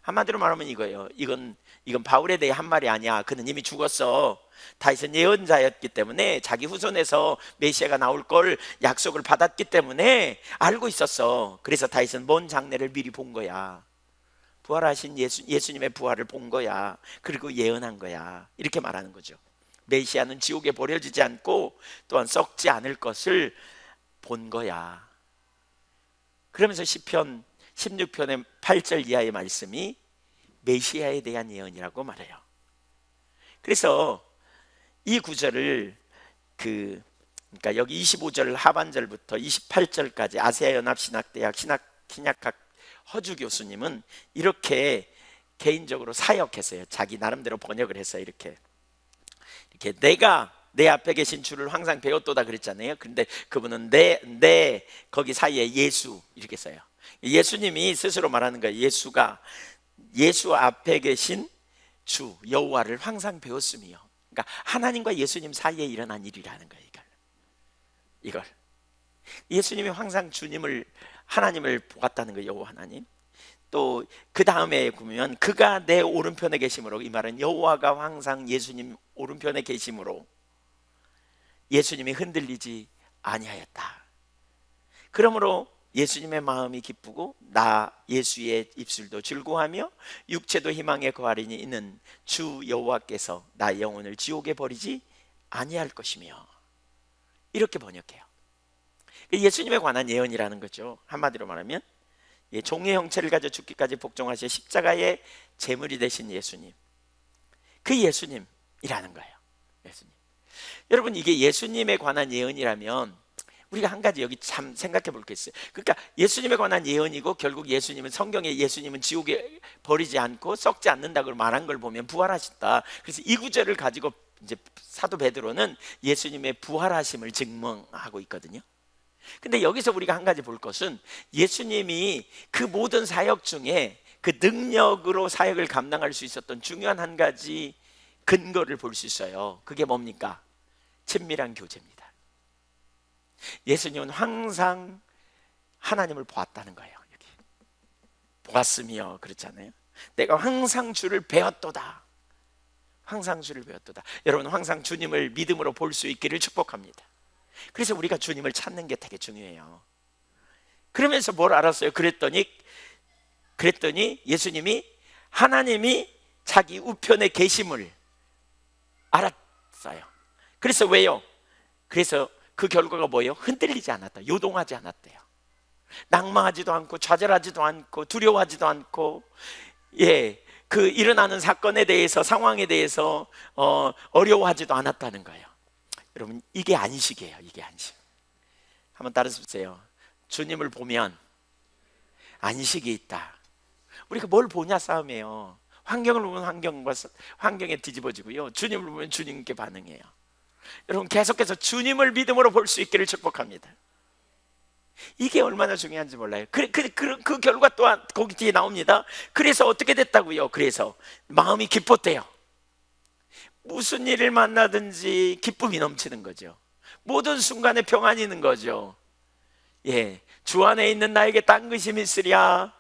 한마디로 말하면 이거예요. 이건 바울에 대해 한 말이 아니야. 그는 이미 죽었어. 다윗은 예언자였기 때문에 자기 후손에서 메시아가 나올 걸 약속을 받았기 때문에 알고 있었어. 그래서 다윗은 먼 장래를 미리 본 거야. 부활하신 예수님의 부활을 본 거야. 그리고 예언한 거야. 이렇게 말하는 거죠. 메시아는 지옥에 버려지지 않고 또한 썩지 않을 것을 본 거야. 그러면서 시편 16편의 8절 이하의 말씀이 메시아에 대한 예언이라고 말해요. 그래서 이 구절을 그러니까 여기 25절 하반절부터 28절까지 아세아 연합신학대학 신약학 허주 교수님은 이렇게 개인적으로 사역했어요. 자기 나름대로 번역을 해서 이렇게 내가 내 앞에 계신 주를 항상 배웠도다 그랬잖아요. 그런데 그분은 내 거기 사이에 예수 이렇게 써요. 예수님이 스스로 말하는 거예요. 예수 앞에 계신 주 여호와를 항상 배웠으며, 그러니까 하나님과 예수님 사이에 일어난 일이라는 거예요. 이걸 예수님이 항상 하나님을 보았다는 거예요. 여호와 하나님. 또 그 다음에 보면 그가 내 오른편에 계심으로, 이 말은 여호와가 항상 예수님 오른편에 계심으로 예수님이 흔들리지 아니하였다. 그러므로 예수님의 마음이 기쁘고 예수의 입술도 즐거워하며 육체도 희망에 거하리니 이는 주 여호와께서 나의 영혼을 지옥에 버리지 아니할 것이며, 이렇게 번역해요. 예수님에 관한 예언이라는 거죠. 한마디로 말하면 종의 형체를 가져 죽기까지 복종하시어 십자가의 제물이 되신 예수님, 그 예수님이라는 거예요. 예수님. 여러분, 이게 예수님에 관한 예언이라면 우리가 한 가지 여기 참 생각해 볼 게 있어요. 그러니까 예수님에 관한 예언이고, 결국 성경에 예수님은 지옥에 버리지 않고 썩지 않는다고 말한 걸 보면 부활하셨다. 그래서 이 구절을 가지고 이제 사도 베드로는 예수님의 부활하심을 증명하고 있거든요. 근데 여기서 우리가 한 가지 볼 것은, 예수님이 그 모든 사역 중에 그 능력으로 사역을 감당할 수 있었던 중요한 한 가지 근거를 볼 수 있어요. 그게 뭡니까? 친밀한 교제입니다. 예수님은 항상 하나님을 보았다는 거예요. 여기 보았으며 그렇잖아요. 내가 항상 주를 배웠도다. 항상 주를 배웠도다. 여러분, 항상 주님을 믿음으로 볼 수 있기를 축복합니다. 그래서 우리가 주님을 찾는 게 되게 중요해요. 그러면서 뭘 알았어요? 그랬더니 예수님이 하나님이 자기 우편에 계심을 알았어요. 그래서 왜요? 그래서 그 결과가 뭐예요? 흔들리지 않았다. 요동하지 않았대요. 낙망하지도 않고 좌절하지도 않고 두려워하지도 않고, 그 일어나는 사건에 대해서, 상황에 대해서 어려워하지도 않았다는 거예요. 여러분, 이게 안식이에요. 이게 안식. 한번 따라해보세요. 주님을 보면 안식이 있다. 우리가 뭘 보냐 싸움이에요. 환경을 보면 환경에 뒤집어지고요, 주님을 보면 주님께 반응해요. 여러분, 계속해서 주님을 믿음으로 볼 수 있기를 축복합니다. 이게 얼마나 중요한지 몰라요. 그 결과 또한 거기 뒤에 나옵니다. 그래서 어떻게 됐다고요? 그래서 마음이 기뻤대요. 무슨 일을 만나든지 기쁨이 넘치는 거죠. 모든 순간에 평안이 있는 거죠. 주 안에 있는 나에게 딴 것이 있으랴.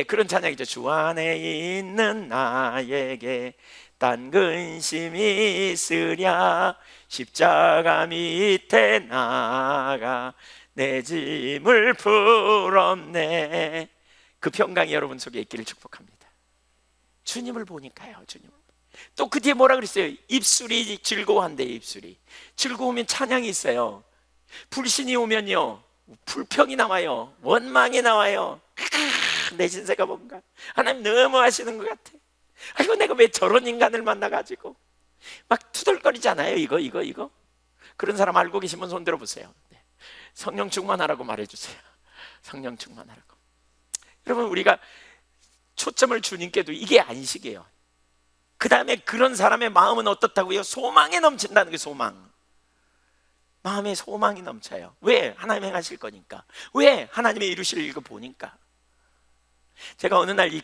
그런 찬양이죠. 주 안에 있는 나에게 딴 근심이 있으랴. 십자가 밑에 나가 내 짐을 풀었네. 그 평강이 여러분 속에 있기를 축복합니다. 주님을 보니까요. 주님을. 또 그 뒤에 뭐라 그랬어요? 입술이 즐거워한대요. 입술이 즐거우면 찬양이 있어요. 불신이 오면요, 불평이 나와요. 원망이 나와요. 내 신세가 뭔가, 하나님 너무 하시는 것 같아. 아이고, 내가 왜 저런 인간을 만나가지고 막 투덜거리잖아요. 이거 그런 사람 알고 계시면 손 들어보세요. 네. 성령 충만하라고 말해주세요. 성령 충만하라고. 여러분, 우리가 초점을 주님께도 이게 안식이에요. 그 다음에 그런 사람의 마음은 어떻다고요? 소망에 넘친다는 게 소망. 마음에 소망이 넘쳐요. 왜? 하나님 행하실 거니까. 왜? 하나님의 이루실 일을 보니까. 제가 어느 날 이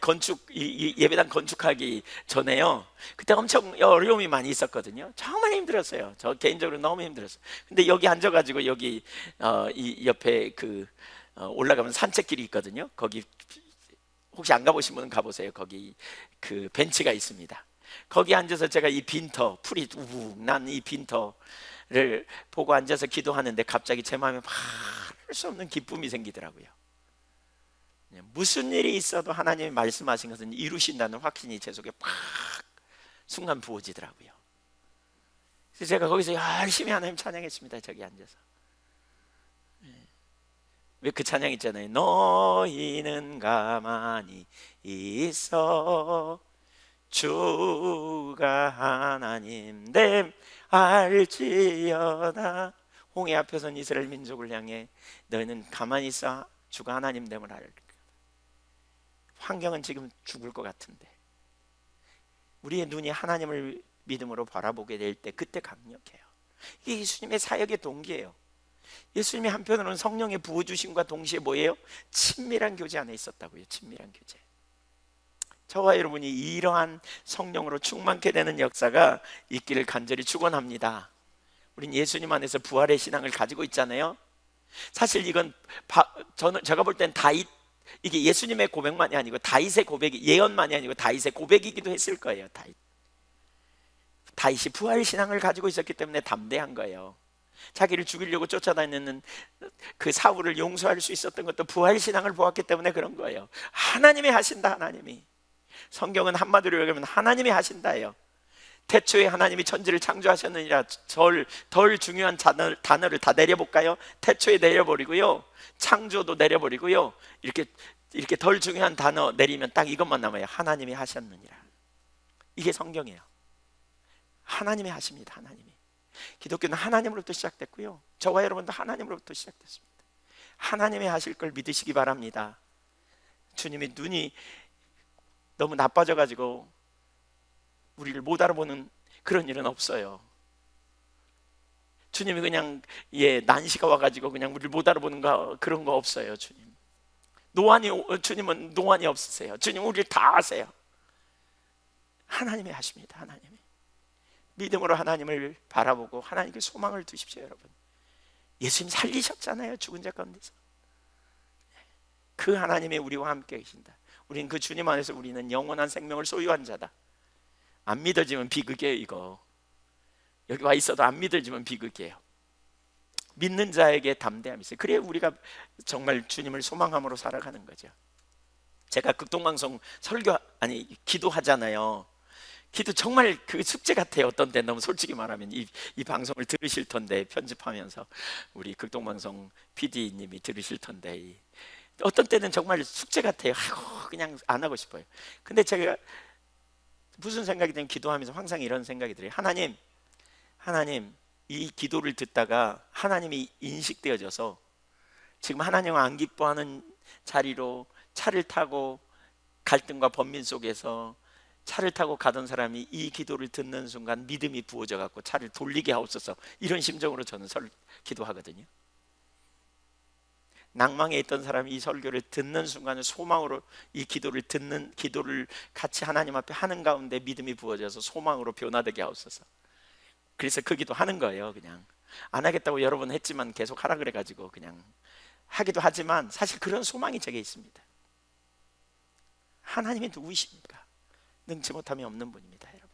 예배당 건축하기 전에요, 그때 엄청 어려움이 많이 있었거든요. 정말 힘들었어요. 저 개인적으로 너무 힘들었어요. 근데 여기 앉아가지고 여기 이 옆에 올라가면 산책길이 있거든요. 거기 혹시 안 가보신 분은 가보세요. 거기 그 벤치가 있습니다. 거기 앉아서 제가 이 빈터, 풀이 우욱 난 이 빈터를 보고 앉아서 기도하는데 갑자기 제 마음에 말할 수 없는 기쁨이 생기더라고요. 무슨 일이 있어도 하나님이 말씀하신 것은 이루신다는 확신이 제 속에 팍 순간 부어지더라고요. 그래서 제가 거기서 열심히 하나님 찬양했습니다. 저기 앉아서. 왜 그 찬양 있잖아요. 너희는 가만히 있어 주가 하나님 됨 알지어다. 홍해 앞에선 이스라엘 민족을 향해 너희는 가만히 있어 주가 하나님 됨을 알. 환경은 지금 죽을 것 같은데 우리의 눈이 하나님을 믿음으로 바라보게 될 때 그때 강력해요. 이게 예수님의 사역의 동기예요. 예수님이 한편으로는 성령의 부어주심과 동시에 뭐예요? 친밀한 교제 안에 있었다고요. 친밀한 교제. 저와 여러분이 이러한 성령으로 충만케 되는 역사가 있기를 간절히 축원합니다. 우린 예수님 안에서 부활의 신앙을 가지고 있잖아요. 사실 이건 제가 볼 땐 다윗, 이게 예수님의 고백만이 아니고 다윗의 고백이, 예언만이 아니고 다윗의 고백이기도 했을 거예요. 다윗이 부활 신앙을 가지고 있었기 때문에 담대한 거예요. 자기를 죽이려고 쫓아다니는 그 사울을 용서할 수 있었던 것도 부활 신앙을 보았기 때문에 그런 거예요. 하나님이 하신다. 하나님이. 성경은 한마디로 얘기하면 하나님이 하신다예요. 태초에 하나님이 천지를 창조하셨느니라. 덜 중요한 단어를 다 내려볼까요? 태초에 내려버리고요, 창조도 내려버리고요, 이렇게 덜 중요한 단어 내리면 딱 이것만 남아요. 하나님이 하셨느니라. 이게 성경이에요. 하나님이 하십니다. 하나님이. 기독교는 하나님으로부터 시작됐고요, 저와 여러분도 하나님으로부터 시작됐습니다. 하나님이 하실 걸 믿으시기 바랍니다. 주님이 눈이 너무 나빠져가지고 우리를 못 알아보는 그런 일은 없어요. 주님이 그냥 난시가 와가지고 그냥 우리를 못 알아보는 그런 거 없어요. 주님은 노안이 없으세요. 주님 우리를 다 아세요. 하나님이 하십니다. 하나님이. 믿음으로 하나님을 바라보고 하나님께 소망을 두십시오. 여러분, 예수님 살리셨잖아요. 죽은 자 가운데서. 그 하나님이 우리와 함께 계신다. 우리는 그 주님 안에서 우리는 영원한 생명을 소유한 자다. 안 믿어지면 비극이에요. 이거 여기 와 있어도 안 믿어지면 비극이에요. 믿는 자에게 담대함이 있어요. 그래야 우리가 정말 주님을 소망함으로 살아가는 거죠. 제가 극동방송 기도하잖아요. 기도 정말 그 숙제 같아요. 어떤 때 너무 솔직히 말하면 이 방송을 들으실 텐데, 편집하면서 우리 극동방송 PD님이 들으실 텐데, 어떤 때는 정말 숙제 같아요. 아이고, 그냥 안 하고 싶어요. 근데 제가 무슨 생각이 들면 기도하면서 항상 이런 생각이 들어요. 하나님, 이 기도를 듣다가 하나님이 인식되어져서 지금 하나님을 안 기뻐하는 자리로 차를 타고 갈등과 번민 속에서 차를 타고 가던 사람이 이 기도를 듣는 순간 믿음이 부어져 갖고 차를 돌리게 하옵소서, 이런 심정으로 저는 기도하거든요. 낭망에 있던 사람이 이 설교를 듣는 순간에 소망으로 이 기도를 같이 하나님 앞에 하는 가운데 믿음이 부어져서 소망으로 변화되게 하옵소서. 그래서 그 기도 하는 거예요. 그냥 안 하겠다고 여러 번 했지만 계속 하라 그래가지고 그냥 하기도 하지만 사실 그런 소망이 제게 있습니다. 하나님이 누구이십니까? 능치 못함이 없는 분입니다. 여러분,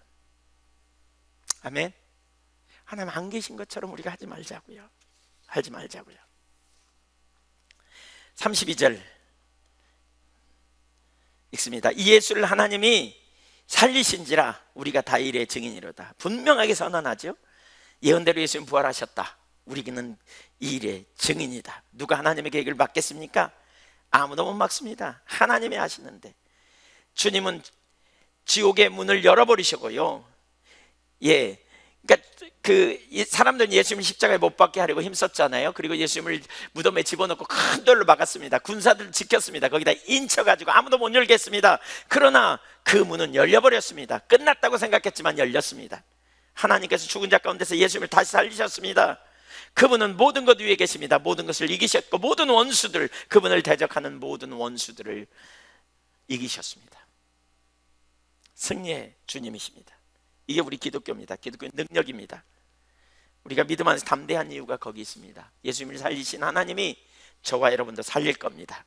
아멘. 하나님 안 계신 것처럼 우리가 하지 말자고요. 32절 읽습니다. 이 예수를 하나님이 살리신지라 우리가 다 이의 증인이로다. 분명하게 선언하죠. 예언대로 예수님 부활하셨다. 우리는 이 일의 증인이다. 누가 하나님의 계획을 막겠습니까? 아무도 못 막습니다. 하나님이 하시는데, 주님은 지옥의 문을 열어버리시고요. 그러니까 사람들은 예수님을 십자가에 못 박게 하려고 힘썼잖아요. 그리고 예수님을 무덤에 집어넣고 큰 돌로 막았습니다. 군사들 지켰습니다. 거기다 인쳐가지고 아무도 못 열겠습니다. 그러나 그 문은 열려버렸습니다. 끝났다고 생각했지만 열렸습니다. 하나님께서 죽은 자 가운데서 예수님을 다시 살리셨습니다. 그분은 모든 것 위에 계십니다. 모든 것을 이기셨고 모든 원수들, 그분을 대적하는 모든 원수들을 이기셨습니다. 승리의 주님이십니다. 이게 우리 기독교입니다. 기독교의 능력입니다. 우리가 믿음 안에서 담대한 이유가 거기 있습니다. 예수님을 살리신 하나님이 저와 여러분도 살릴 겁니다.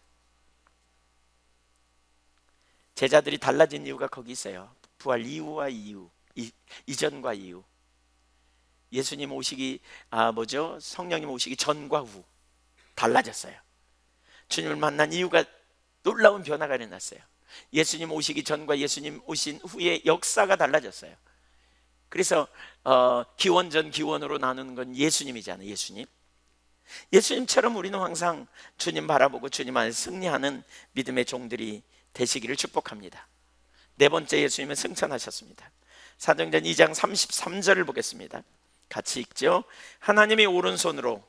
제자들이 달라진 이유가 거기 있어요. 부활 이후와 이전과 이후. 예수님 오시기 성령님 오시기 전과 후 달라졌어요. 주님을 만난 이유가 놀라운 변화가 일어났어요. 예수님 오시기 전과 예수님 오신 후의 역사가 달라졌어요. 그래서 기원 전 기원으로 나누는 건 예수님이잖아요. 예수님처럼 우리는 항상 주님 바라보고 주님 안에 승리하는 믿음의 종들이 되시기를 축복합니다. 네 번째, 예수님은 승천하셨습니다. 사도행전 2장 33절을 보겠습니다. 같이 읽죠. 하나님이 오른손으로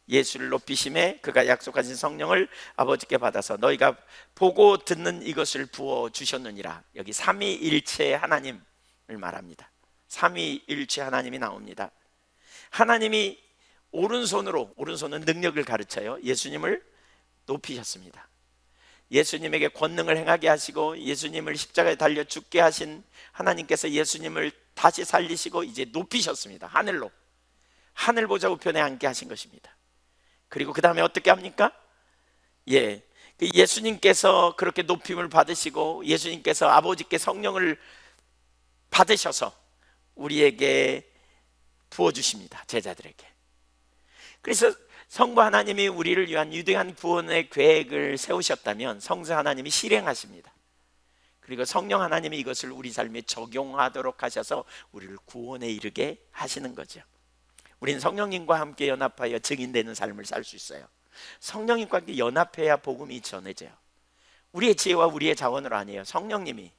예수를 높이심에 그가 약속하신 성령을 아버지께 받아서 너희가 보고 듣는 이것을 부어주셨느니라. 여기 삼위일체 하나님을 말합니다. 삼위일체 하나님이 나옵니다. 하나님이 오른손은 능력을 가르쳐요. 예수님을 높이셨습니다. 예수님에게 권능을 행하게 하시고 예수님을 십자가에 달려 죽게 하신 하나님께서 예수님을 다시 살리시고 이제 높이셨습니다. 하늘로. 하늘 보좌 우편에 앉게 하신 것입니다. 그리고 그 다음에 어떻게 합니까? 예수님께서 그렇게 높임을 받으시고 예수님께서 아버지께 성령을 받으셔서 우리에게 부어주십니다. 제자들에게. 그래서 성부 하나님이 우리를 위한 유대한 구원의 계획을 세우셨다면 성자 하나님이 실행하십니다. 그리고 성령 하나님이 이것을 우리 삶에 적용하도록 하셔서 우리를 구원에 이르게 하시는 거죠. 우리는 성령님과 함께 연합하여 증인되는 삶을 살 수 있어요. 성령님과 함께 연합해야 복음이 전해져요. 우리의 지혜와 우리의 자원으로 아니에요. 성령님이.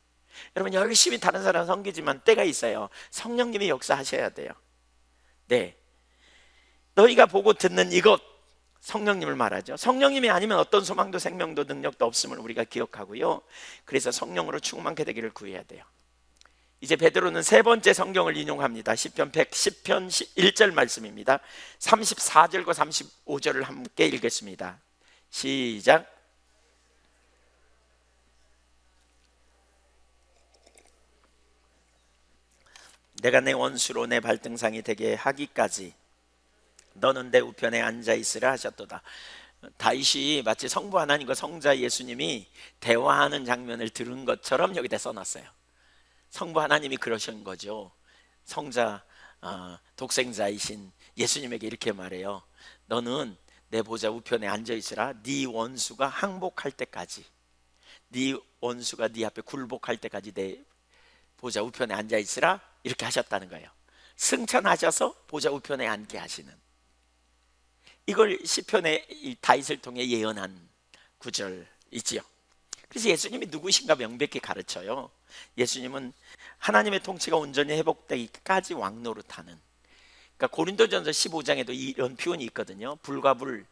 여러분 열심히 다른 사람 섬기지만 때가 있어요. 성령님이 역사하셔야 돼요. 네, 너희가 보고 듣는 이것, 성령님을 말하죠. 성령님이 아니면 어떤 소망도 생명도 능력도 없음을 우리가 기억하고요. 그래서 성령으로 충만케 되기를 구해야 돼요. 이제 베드로는 세 번째 성경을 인용합니다. 시편 110편 1절 말씀입니다. 34절과 35절을 함께 읽겠습니다. 시작. 내가 내 원수로 내 발등상이 되게 하기까지 너는 내 우편에 앉아 있으라 하셨도다. 다윗이 마치 성부 하나님과 성자 예수님이 대화하는 장면을 들은 것처럼 여기다 써놨어요. 성부 하나님이 그러신 거죠. 성자 독생자이신 예수님에게 이렇게 말해요. 너는 내 보좌 우편에 앉아 있으라. 네 원수가 항복할 때까지, 네 원수가 네 앞에 굴복할 때까지 내 보좌 우편에 앉아 있으라. 이렇게 하셨다는 거예요. 승천하셔서 보좌 우편에 앉게 하시는, 이걸 시편의 다윗을 통해 예언한 구절이지요. 그래서 예수님이 누구신가 명백히 가르쳐요. 예수님은 하나님의 통치가 온전히 회복되기까지 왕노릇하는, 그러니까 고린도전서 15장에도 이런 표현이 있거든요. 불과 불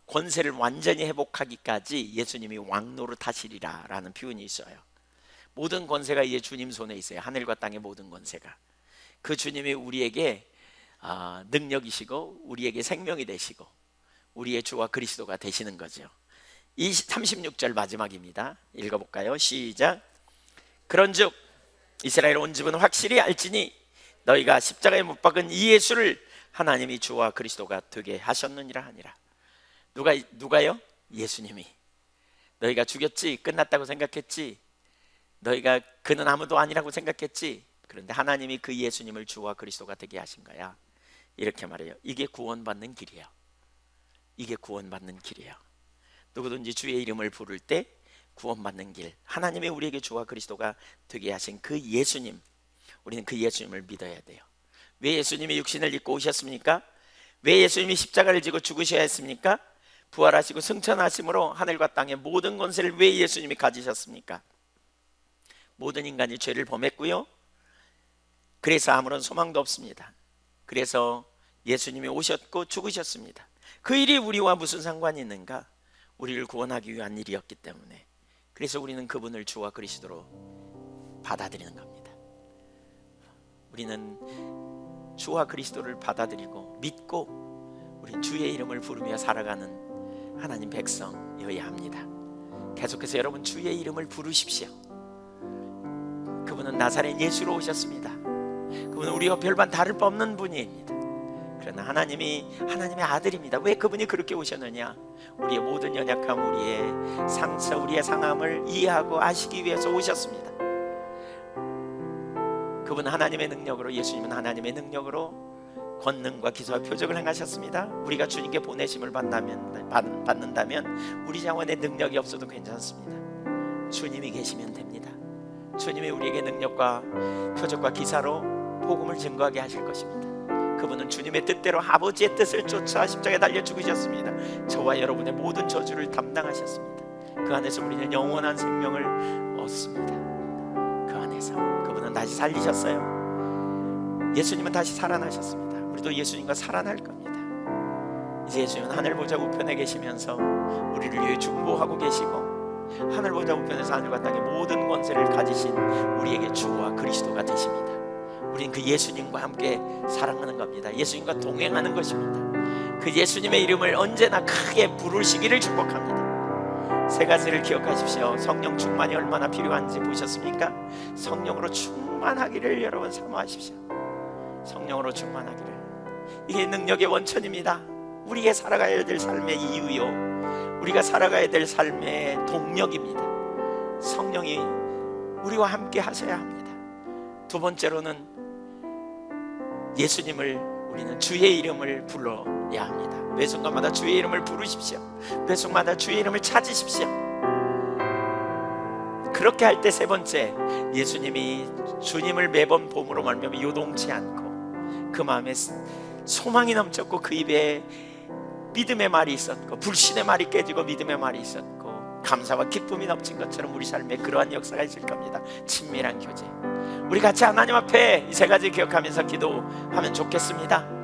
권세를 완전히 회복하기까지 예수님이 왕노릇하시리라 라는 표현이 있어요. 모든 권세가 이제 주님 손에 있어요. 하늘과 땅의 모든 권세가. 그 주님이 우리에게 능력이시고 우리에게 생명이 되시고 우리의 주와 그리스도가 되시는 거죠. 이 36절 마지막입니다. 읽어볼까요? 시작. 그런즉 이스라엘 온 집은 확실히 알지니 너희가 십자가에 못 박은 이 예수를 하나님이 주와 그리스도가 되게 하셨느니라 하니라. 누가요? 예수님이. 너희가 죽였지, 끝났다고 생각했지, 너희가 그는 아무도 아니라고 생각했지, 그런데 하나님이 그 예수님을 주와 그리스도가 되게 하신 거야. 이렇게 말해요. 이게 구원받는 길이에요. 이게 구원받는 길이에요. 누구든지 주의 이름을 부를 때 구원받는 길, 하나님의 우리에게 주와 그리스도가 되게 하신 그 예수님, 우리는 그 예수님을 믿어야 돼요. 왜 예수님이 육신을 입고 오셨습니까? 왜 예수님이 십자가를 지고 죽으셔야 했습니까? 부활하시고 승천하심으로 하늘과 땅의 모든 권세를 왜 예수님이 가지셨습니까? 모든 인간이 죄를 범했고요, 그래서 아무런 소망도 없습니다. 그래서 예수님이 오셨고 죽으셨습니다. 그 일이 우리와 무슨 상관이 있는가? 우리를 구원하기 위한 일이었기 때문에. 그래서 우리는 그분을 주와 그리스도로 받아들이는 겁니다. 우리는 주와 그리스도를 받아들이고 믿고 우린 주의 이름을 부르며 살아가는 하나님 백성이어야 합니다. 계속해서 여러분 주의 이름을 부르십시오. 그분은 나사렛 예수로 오셨습니다. 그분은 우리와 별반 다를 바 없는 분입니다. 그러나 하나님의 아들입니다. 왜 그분이 그렇게 오셨느냐? 우리의 모든 연약함, 우리의 상처, 우리의 상함을 이해하고 아시기 위해서 오셨습니다. 그분은 하나님의 능력으로, 예수님은 하나님의 능력으로 권능과 기사와 표적을 행하셨습니다. 우리가 주님께 보내심을 받는다면 우리 자원의 능력이 없어도 괜찮습니다. 주님이 계시면 됩니다. 주님이 우리에게 능력과 표적과 기사로 복음을 증거하게 하실 것입니다. 그분은 주님의 뜻대로 아버지의 뜻을 쫓아 십자가에 달려 죽으셨습니다. 저와 여러분의 모든 저주를 담당하셨습니다. 그 안에서 우리는 영원한 생명을 얻습니다. 그 안에서 그분은 다시 살리셨어요. 예수님은 다시 살아나셨습니다. 우리도 예수님과 살아날 겁니다. 이제 예수님은 하늘 보좌 우편에 계시면서 우리를 위해 중보하고 계시고, 하늘 보좌 우편에서 하늘과 땅의 모든 권세를 가지신 우리에게 주와 그리스도가 되십니다. 우린 그 예수님과 함께 살아가는 겁니다. 예수님과 동행하는 것입니다. 그 예수님의 이름을 언제나 크게 부르시기를 축복합니다. 세 가지를 기억하십시오. 성령 충만이 얼마나 필요한지 보셨습니까? 성령으로 충만하기를 여러분 사모하십시오. 성령으로 충만하기를. 이게 능력의 원천입니다. 우리가 살아가야 될 삶의 이유요, 우리가 살아가야 될 삶의 동력입니다. 성령이 우리와 함께 하셔야 합니다. 두 번째로는 예수님을, 우리는 주의 이름을 불러야 합니다. 매 순간마다 주의 이름을 부르십시오. 매 순간마다 주의 이름을 찾으십시오. 그렇게 할 때 세 번째, 예수님이 주님을 매번 봄으로 말미암아 요동치 않고 그 마음에 소망이 넘쳤고 그 입에 믿음의 말이 있었고 불신의 말이 깨지고 믿음의 말이 있었고 감사와 기쁨이 넘친 것처럼 우리 삶에 그러한 역사가 있을 겁니다. 친밀한 교제. 우리 같이 하나님 앞에 이 세 가지 기억하면서 기도하면 좋겠습니다.